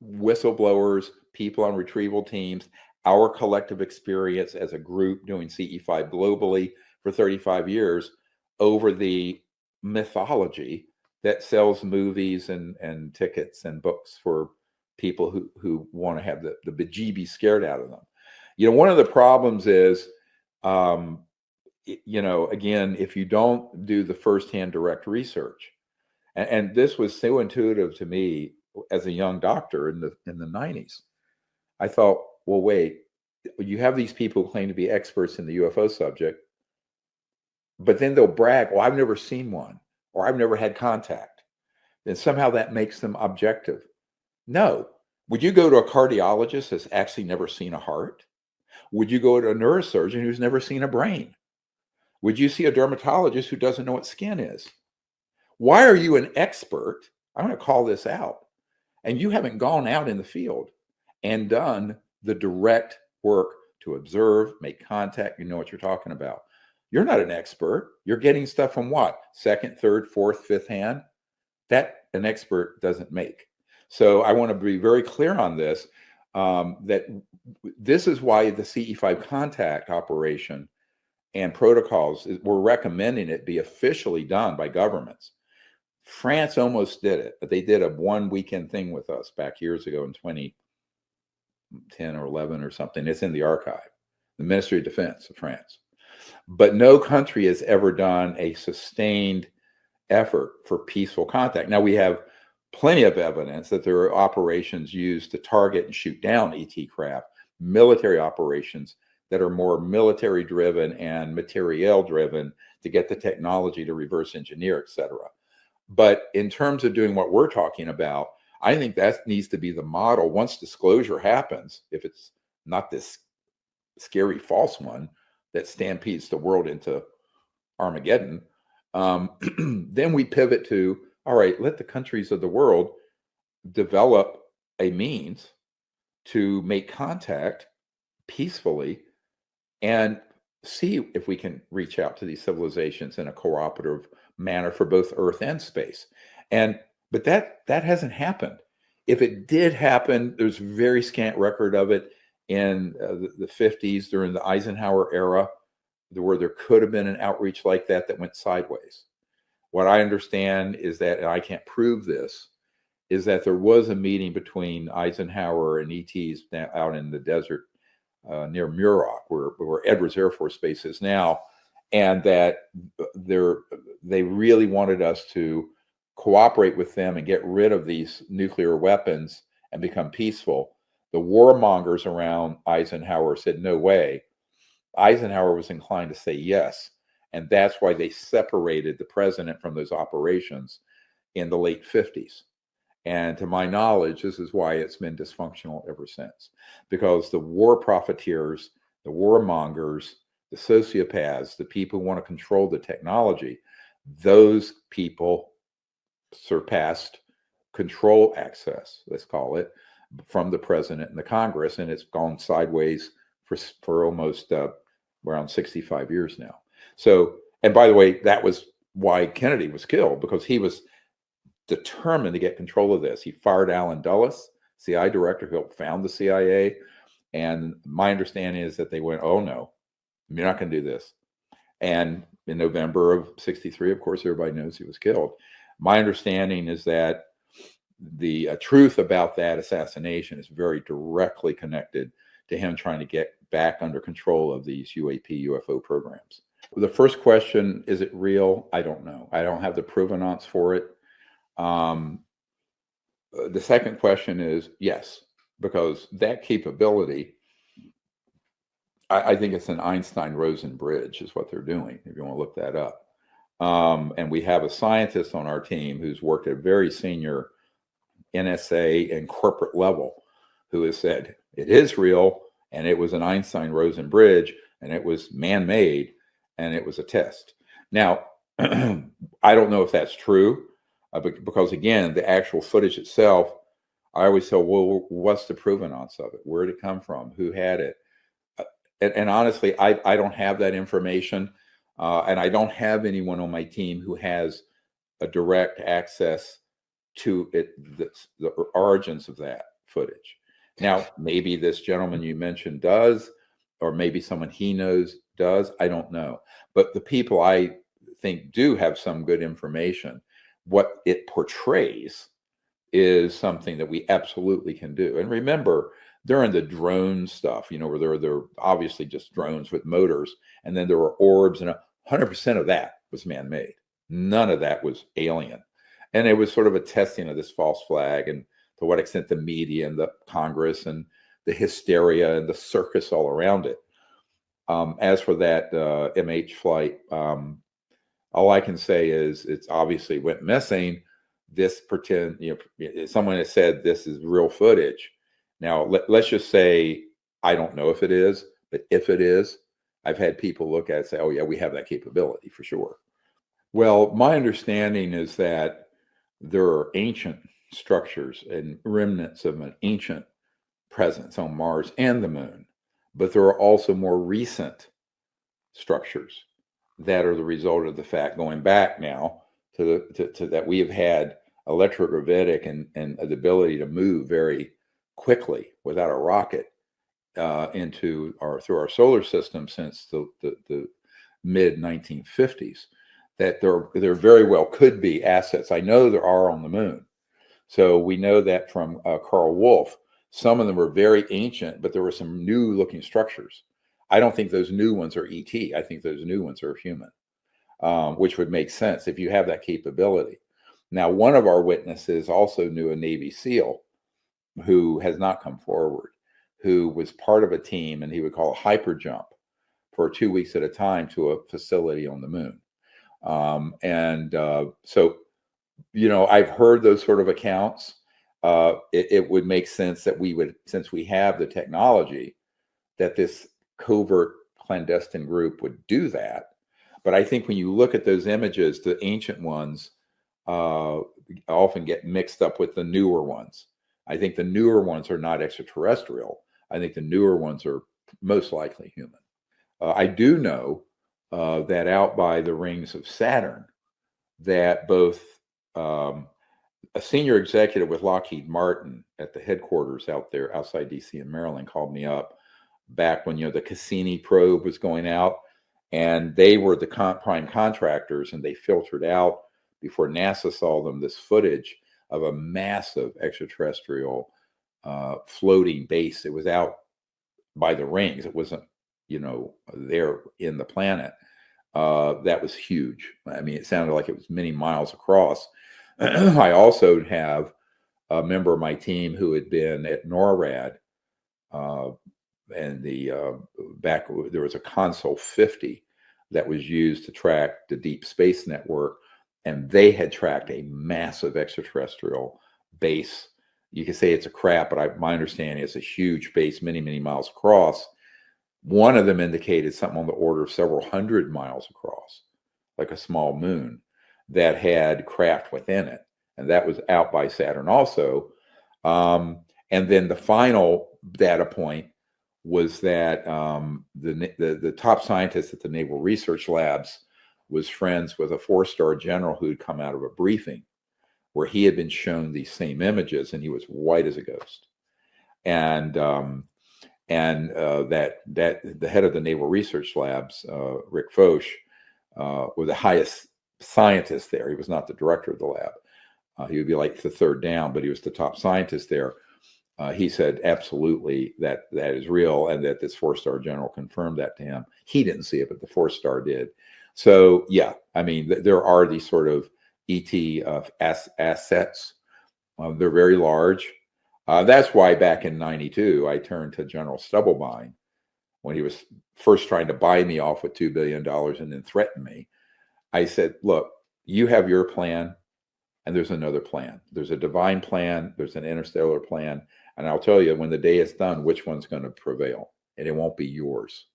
whistleblowers, people on retrieval teams, our collective experience as a group doing CE5 globally for 35 years, over the mythology that sells movies and tickets and books for people who want to have the bejeebies scared out of them. One of the problems is, again, if you don't do the firsthand direct research, and this was so intuitive to me as a young doctor in the 90s, I thought, well, wait, you have these people who claim to be experts in the UFO subject, but then they'll brag, well, I've never seen one, or I've never had contact. Then somehow that makes them objective. No. Would you go to a cardiologist that's actually never seen a heart? Would you go to a neurosurgeon who's never seen a brain? Would you see a dermatologist who doesn't know what skin is? Why are you an expert? I'm going to call this out. And you haven't gone out in the field and done the direct work to observe, make contact. You know what you're talking about. You're not an expert. You're getting stuff from what? Second, third, fourth, fifth hand? That an expert doesn't make. So I want to be very clear on this, that this is why the CE5 contact operation and protocols, we're recommending it be officially done by governments. France almost did it, but they did a one weekend thing with us back years ago in 2010 or 11 or something. It's in the archive, the Ministry of Defense of France. But no country has ever done a sustained effort for peaceful contact. Now, we have plenty of evidence that there are operations used to target and shoot down ET craft, military operations that are more military driven and materiel driven to get the technology to reverse engineer, et cetera. But in terms of doing what we're talking about, I think that needs to be the model once disclosure happens, if it's not this scary false one that stampedes the world into Armageddon, then we pivot to, all right, let the countries of the world develop a means to make contact peacefully and see if we can reach out to these civilizations in a cooperative manner for both Earth and space. But that hasn't happened. If it did happen, there's very scant record of it in the 50s during the Eisenhower era, where there could have been an outreach like that went sideways. What I understand is that, and I can't prove this, is that there was a meeting between Eisenhower and ETs out in the desert near Muroc, where Edwards Air Force Base is now, and that they really wanted us to cooperate with them and get rid of these nuclear weapons and become peaceful. The warmongers around Eisenhower said, no way. Eisenhower was inclined to say yes. And that's why they separated the president from those operations in the late 50s. And to my knowledge, this is why it's been dysfunctional ever since. Because the war profiteers, the warmongers, the sociopaths, the people who want to control the technology, those people surpassed control access, let's call it, from the president and the Congress. And it's gone sideways for almost around 65 years now. So, and by the way, that was why Kennedy was killed, because he was determined to get control of this. He fired Allen Dulles, CIA director, who helped found the CIA. And my understanding is that they went, oh no, you're not going to do this. And in November of 63, of course, everybody knows he was killed. My understanding is that the truth about that assassination is very directly connected to him trying to get back under control of these UFO programs. The first question, is it real? I don't know. I don't have the provenance for it. The second question is yes, because that capability, I think it's an Einstein-Rosen bridge is what they're doing, if you want to look that up. And we have a scientist on our team who's worked at a very senior NSA and corporate level who has said it is real, and it was an Einstein-Rosen bridge, and it was man-made, and it was a test. Now, I don't know if that's true, because again, the actual footage itself, I always say, well, what's the provenance of it? Where did it come from? Who had it? And honestly, I don't have that information, and I don't have anyone on my team who has a direct access to it, the origins of that footage. Now, maybe this gentleman you mentioned does, or maybe someone he knows does. I don't know. But the people I think do have some good information, what it portrays is something that we absolutely can do. And remember, during the drone stuff, where there were obviously just drones with motors, and then there were orbs, and 100% of that was man-made. None of that was alien. And it was sort of a testing of this false flag, and to what extent the media and the Congress and the hysteria and the circus all around it. As for that MH flight, all I can say is it's obviously went missing. This someone has said this is real footage. Now, let's just say, I don't know if it is, but if it is, I've had people look at it and say, oh yeah, we have that capability for sure. Well, my understanding is that there are ancient structures and remnants of an ancient presence on Mars and the moon. But there are also more recent structures that are the result of the fact, going back now to that we have had electrogravitic and the ability to move very quickly without a rocket through our solar system since the mid 1950s. That there very well could be assets. I know there are on the moon. So we know that from Carl Wolf. Some of them were very ancient, but there were some new looking structures. I don't think those new ones are ET. I think those new ones are human, which would make sense if you have that capability. Now, one of our witnesses also knew a Navy SEAL who has not come forward, who was part of a team, and he would call a hyper jump for 2 weeks at a time to a facility on the moon. So, I've heard those sort of accounts. It would make sense that we would, since we have the technology, that this covert clandestine group would do that. But I think when you look at those images, the ancient ones often get mixed up with the newer ones. I think the newer ones are not extraterrestrial. I think the newer ones are most likely human. I do know that out by the rings of Saturn, that both a senior executive with Lockheed Martin at the headquarters out there outside DC in Maryland called me up back when the Cassini probe was going out, and they were the prime contractors, and they filtered out before NASA saw them this footage of a massive extraterrestrial floating base. It was out by the rings. It wasn't there in the planet. That was huge. I mean, it sounded like it was many miles across. I also have a member of my team who had been at NORAD, and there was a Console 50 that was used to track the Deep Space Network, and they had tracked a massive extraterrestrial base. You could say it's a craft, but my understanding is a huge base, many, many miles across. One of them indicated something on the order of several hundred miles across, like a small moon, that had craft within it. And that was out by Saturn also. And then the final data point was that the top scientist at the Naval Research Labs was friends with a 4-star general who'd come out of a briefing where he had been shown these same images, and he was white as a ghost. And that the head of the Naval Research Labs, Rick Foch, was the highest scientist there. He was not the director of the lab. He would be like the third down, but he was the top scientist there. He said absolutely that is real, and that this 4-star general confirmed that to him. He didn't see it, but the 4-star did. So yeah, I mean, there are these sort of ET assets. They're very large. That's why back in '92, I turned to General Stubblebine when he was first trying to buy me off with $2 billion and then threaten me. I said, look, you have your plan, and there's another plan. There's a divine plan. There's an interstellar plan. And I'll tell you, when the day is done, which one's going to prevail. And it won't be yours.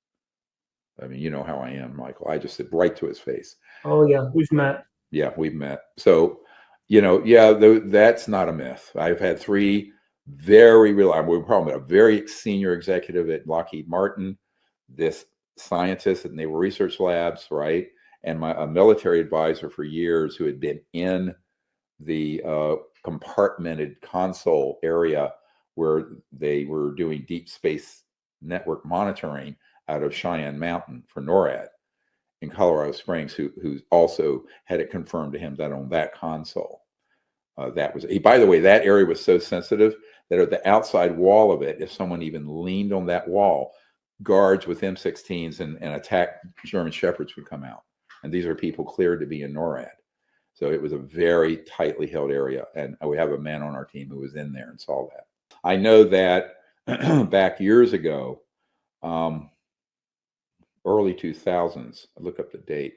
I mean, you know how I am, Michael. I just said right to his face. Oh, yeah. We've met. Yeah, we've met. So, that's not a myth. I've had 3 very reliable, probably a very senior executive at Lockheed Martin, this scientist at Naval Research Labs, right? And a military advisor for years who had been in the compartmented console area where they were doing deep space network monitoring out of Cheyenne Mountain for NORAD in Colorado Springs, who also had it confirmed to him that on that console, that was, by the way, that area was so sensitive that at the outside wall of it, if someone even leaned on that wall, guards with M16s and attacked German Shepherds would come out. And these are people cleared to be in NORAD. So it was a very tightly held area. And we have a man on our team who was in there and saw that. I know that back years ago, early 2000s, I look up the date,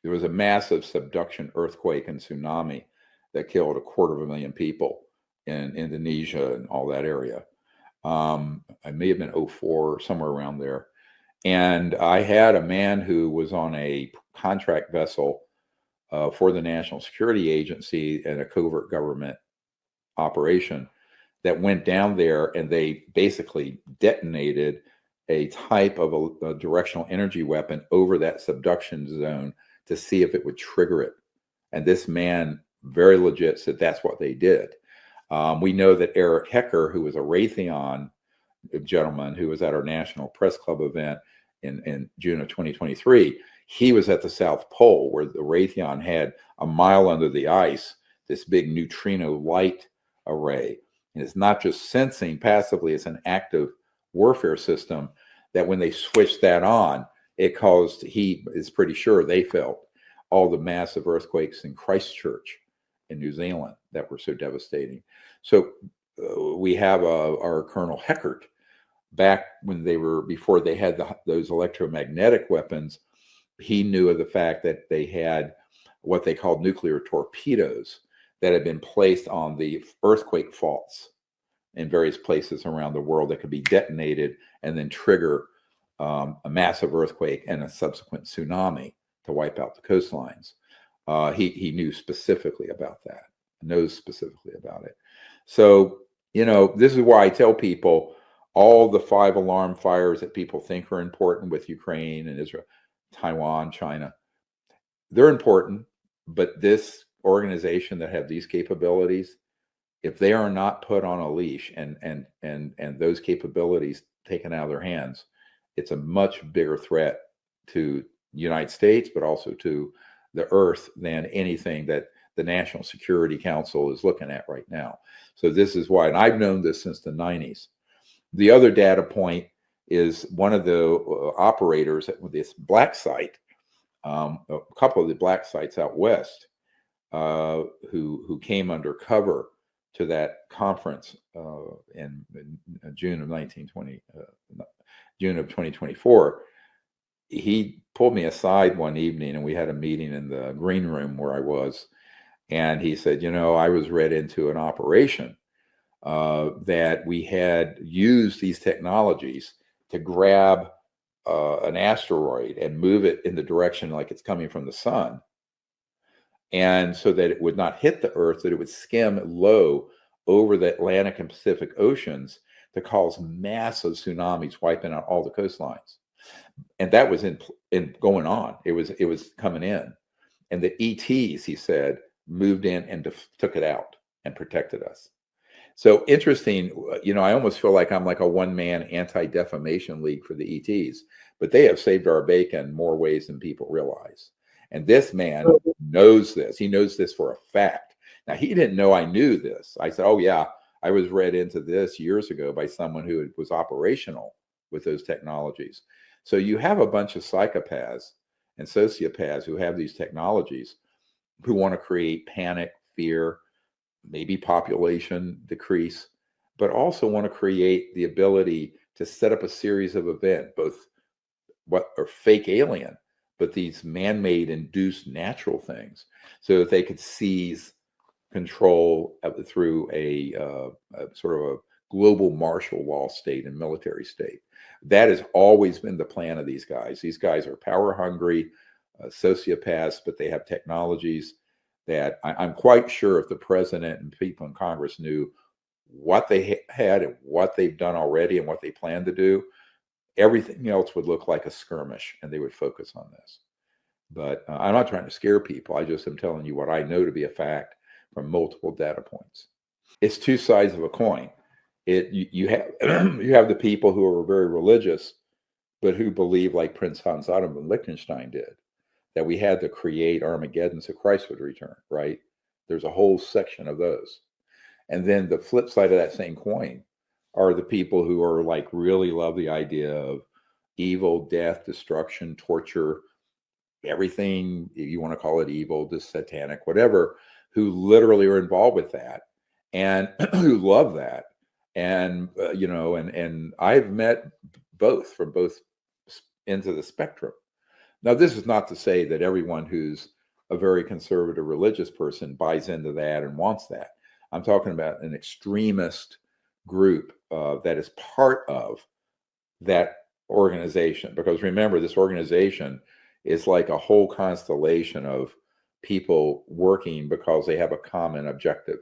there was a massive subduction earthquake and tsunami that killed 250,000 people in Indonesia and all that area. I may have been 2004, somewhere around there. And I had a man who was on a contract vessel for the National Security Agency and a covert government operation that went down there, and they basically detonated a type of a directional energy weapon over that subduction zone to see if it would trigger it. And this man very legit said that's what they did. We know that Eric Hecker, who was a Raytheon gentleman who was at our National Press Club event in June of 2023, he was at the South Pole where the Raytheon had a mile under the ice this big neutrino light array. And it's not just sensing passively, it's an active warfare system that when they switched that on, it caused, he is pretty sure they felt all the massive earthquakes in Christchurch in New Zealand that were so devastating. So we have our Colonel Heckert back when they were, before they had those electromagnetic weapons, he knew of the fact that they had what they called nuclear torpedoes that had been placed on the earthquake faults in various places around the world that could be detonated and then trigger a massive earthquake and a subsequent tsunami to wipe out the coastlines. He knew specifically about that, knows specifically about it. So, you know, this is why I tell people all the 5 alarm fires that people think are important with Ukraine and Israel, Taiwan, China, they're important, but this organization that have these capabilities, if they are not put on a leash and those capabilities taken out of their hands, it's a much bigger threat to the United States, but also to the earth than anything that the National Security Council is looking at right now. So this is why, and I've known this since the 90s. The other data point is one of the operators at this black site, a couple of the black sites out west, who came under cover to that conference in June of 2024. He pulled me aside one evening and we had a meeting in the green room where I was. And he said, you know, I was read into an operation that we had used these technologies to grab an asteroid and move it in the direction like it's coming from the sun. And so that it would not hit the earth, that it would skim low over the Atlantic and Pacific Oceans to cause massive tsunamis, wiping out all the coastlines. And that was in going on. It was coming in. And the ETs, he said, moved in and took it out and protected us. So interesting, you know, I almost feel like I'm like a one-man anti-defamation league for the ETs, but they have saved our bacon more ways than people realize. And this man knows this. He knows this for a fact. Now, he didn't know I knew this. I said, oh, yeah, I was read into this years ago by someone who was operational with those technologies. So you have a bunch of psychopaths and sociopaths who have these technologies who want to create panic, fear, maybe population decrease, but also want to create the ability to set up a series of events, both what are fake alien, but these man-made induced natural things, so that they could seize control through a sort of a global martial law state and military state. That has always been the plan of these guys. These guys are power hungry, sociopaths, but they have technologies that I'm quite sure if the president and people in Congress knew what they had and what they've done already and what they plan to do, everything else would look like a skirmish and they would focus on this. But I'm not trying to scare people. I just am telling you what I know to be a fact from multiple data points. It's two sides of a coin. You have the people who are very religious, but who believe, like Prince Hans Adam of Liechtenstein did, that we had to create Armageddon so Christ would return, right? There's a whole section of those. And then the flip side of that same coin are the people who are like really love the idea of evil, death, destruction, torture, everything you want to call it evil, just satanic, whatever, who literally are involved with that and who love that. And, you know, and I've met both from both ends of the spectrum. Now, this is not to say that everyone who's a very conservative religious person buys into that and wants that. I'm talking about an extremist group that is part of that organization. Because remember, this organization is like a whole constellation of people working because they have a common objective.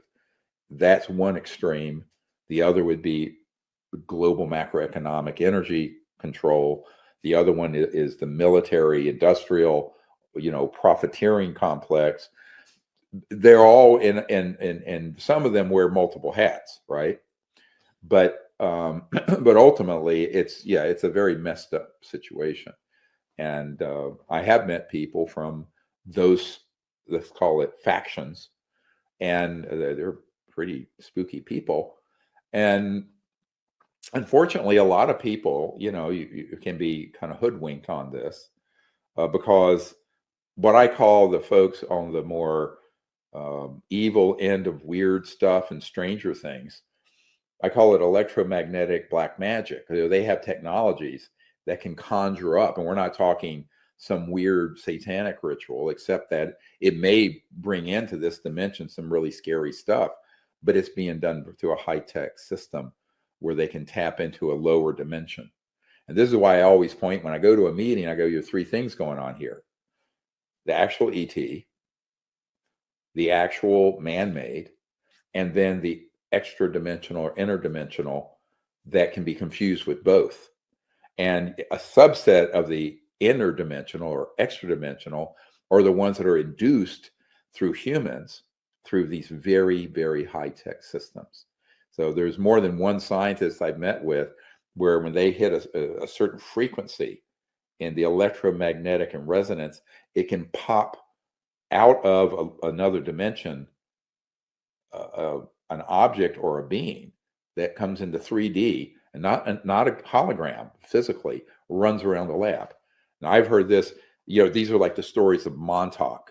That's one extreme. The other would be global macroeconomic energy control. The other one is the military industrial, profiteering complex. They're all and some of them wear multiple hats, right? But but ultimately, it's a very messed up situation. And I have met people from those, let's call it factions, and they're pretty spooky people. And unfortunately, a lot of people, you can be kind of hoodwinked on this because what I call the folks on the more evil end of weird stuff and Stranger Things, I call it electromagnetic black magic. They have technologies that can conjure up, and we're not talking some weird satanic ritual, except that it may bring into this dimension some really scary stuff, but it's being done through a high-tech system where they can tap into a lower dimension. And this is why I always point, when I go to a meeting, I go, you have three things going on here: the actual ET, the actual man-made, and then the extra dimensional or interdimensional that can be confused with both. And a subset of the interdimensional or extra dimensional are the ones that are induced through humans through these very, very high-tech systems. So there's more than one scientist I've met with where when they hit a certain frequency in the electromagnetic and resonance, it can pop out of another dimension an object or a being that comes into 3D and not a hologram, physically runs around the lab. Now I've heard this, these are like the stories of Montauk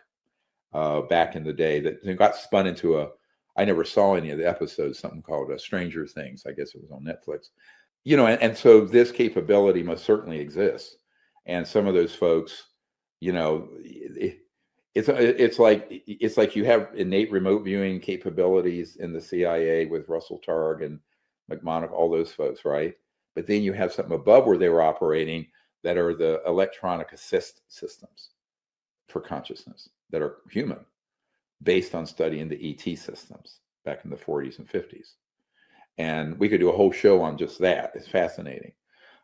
back in the day that got spun into I never saw any of the episodes, something called Stranger Things. I guess it was on Netflix. And so this capability must certainly exist. And some of those folks, it's like you have innate remote viewing capabilities in the CIA with Russell Targ and McMonagh, all those folks, right? But then you have something above where they were operating that are the electronic assist systems for consciousness that are human, based on studying the ET systems back in the 40s and 50s. And we could do a whole show on just that. It's fascinating.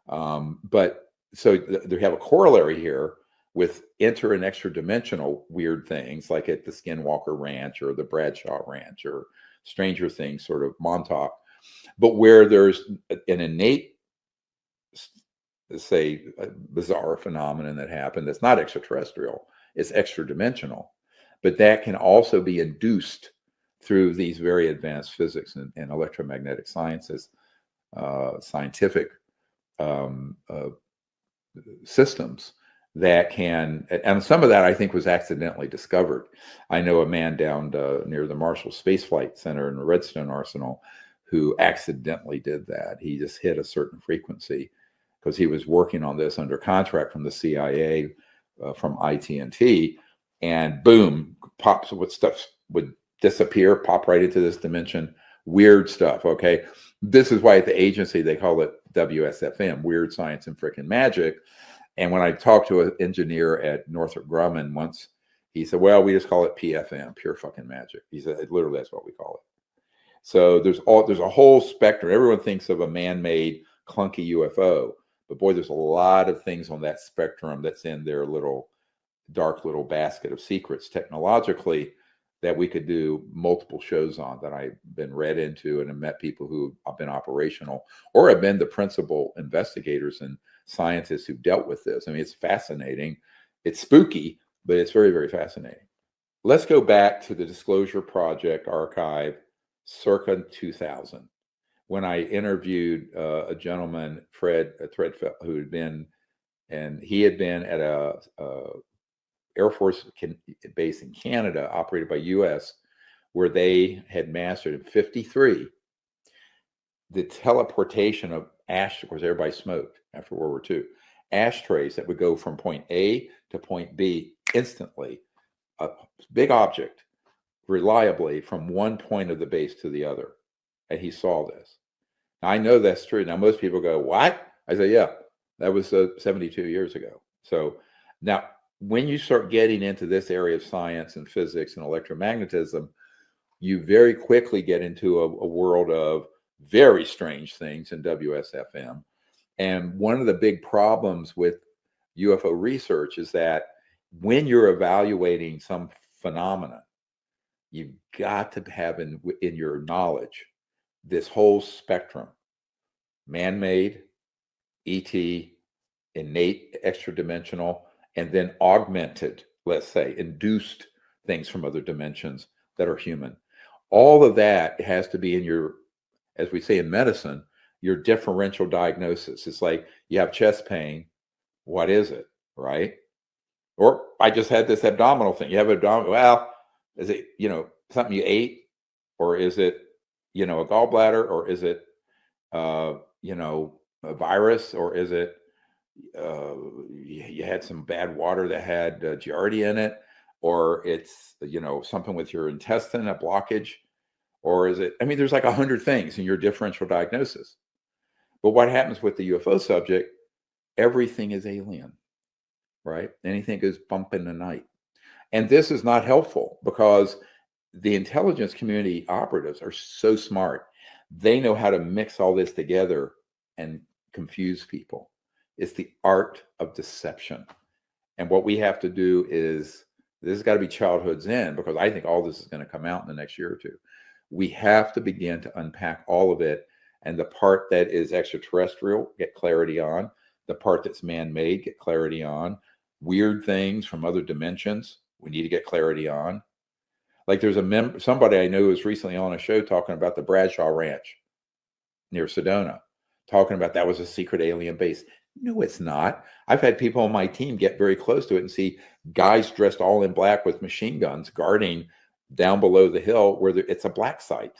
But so they have a corollary here with inter and extra dimensional weird things like at the Skinwalker Ranch or the Bradshaw Ranch or Stranger Things sort of Montauk, but where there's an innate, say, a bizarre phenomenon that happened that's not extraterrestrial, it's extra dimensional, but that can also be induced through these very advanced physics and electromagnetic sciences, scientific systems that can, and some of that I think was accidentally discovered. I know a man down near the Marshall Space Flight Center in the Redstone Arsenal who accidentally did that. He just hit a certain frequency because he was working on this under contract from the CIA, from IT&T, and boom, pops what stuff would disappear, pop right into this dimension. Weird stuff. Okay, this is why at the agency they call it WSFM, Weird Science and Frickin' Magic. And when I talked to an engineer at Northrop Grumman once, he said, "Well, we just call it PFM, pure fucking magic." He said, "Literally, that's what we call it." So there's a whole spectrum. Everyone thinks of a man-made clunky UFO, but boy, there's a lot of things on that spectrum that's in their little dark little basket of secrets technologically that we could do multiple shows on, that I've been read into and have met people who have been operational or have been the principal investigators and scientists who dealt with this. I mean, it's fascinating. It's spooky, but it's very, very fascinating. Let's go back to the Disclosure Project archive circa 2000, when I interviewed a gentleman, Fred Threadfeld, who had been, and he had been at a Air Force base in Canada, operated by US, where they had mastered in 1953 the teleportation of ash, of course, everybody smoked after World War II, ashtrays that would go from point A to point B instantly, a big object, reliably from one point of the base to the other. And he saw this. Now, I know that's true. Now, most people go, "What?" I say, "Yeah, that was 72 years ago." So now, when you start getting into this area of science and physics and electromagnetism, you very quickly get into a world of very strange things in WSFM. And one of the big problems with UFO research is that when you're evaluating some phenomenon, you've got to have in your knowledge this whole spectrum: man-made, ET, innate, extra-dimensional, and then augmented, let's say, induced things from other dimensions that are human. All of that has to be in your, as we say in medicine, your differential diagnosis. It's like you have chest pain. What is it, right? Or I just had this abdominal thing. You have abdominal. Well, is it, something you ate, or is it, a gallbladder, or is it, a virus, or is it you had some bad water that had giardia in it, or it's something with your intestine, a blockage, or is it? I mean, there's like 100 things in your differential diagnosis. But what happens with the UFO subject? Everything is alien, right? Anything goes bump in the night. And this is not helpful because the intelligence community operatives are so smart. They know how to mix all this together and confuse people. It's the art of deception. And what we have to do is, this has got to be childhood's end, because I think all this is going to come out in the next year or two. We have to begin to unpack all of it. And the part that is extraterrestrial, get clarity on. The part that's man-made, get clarity on. Weird things from other dimensions, we need to get clarity on. Like there's somebody I know was recently on a show talking about the Bradshaw Ranch near Sedona, talking about that was a secret alien base. No, it's not. I've had people on my team get very close to it and see guys dressed all in black with machine guns guarding down below the hill where it's a black site.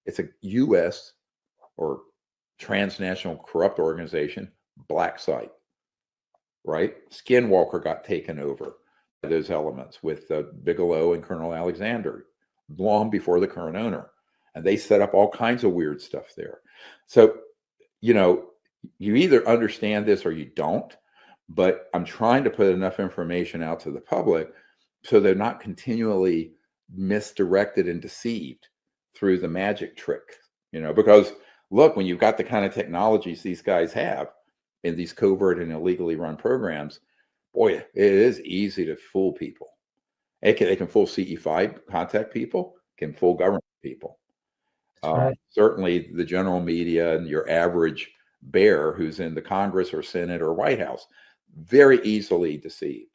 It's a U.S. or transnational corrupt organization, black site, right? Skinwalker got taken over by those elements with Bigelow and Colonel Alexander long before the current owner. And they set up all kinds of weird stuff there. So, you either understand this or you don't, but I'm trying to put enough information out to the public so they're not continually misdirected and deceived through the magic trick, because look, when you've got the kind of technologies these guys have in these covert and illegally run programs, boy, it is easy to fool people. They can fool CE5 contact people, can fool government people. Right. Certainly the general media and your average bear who's in the Congress or Senate or White House, very easily deceived.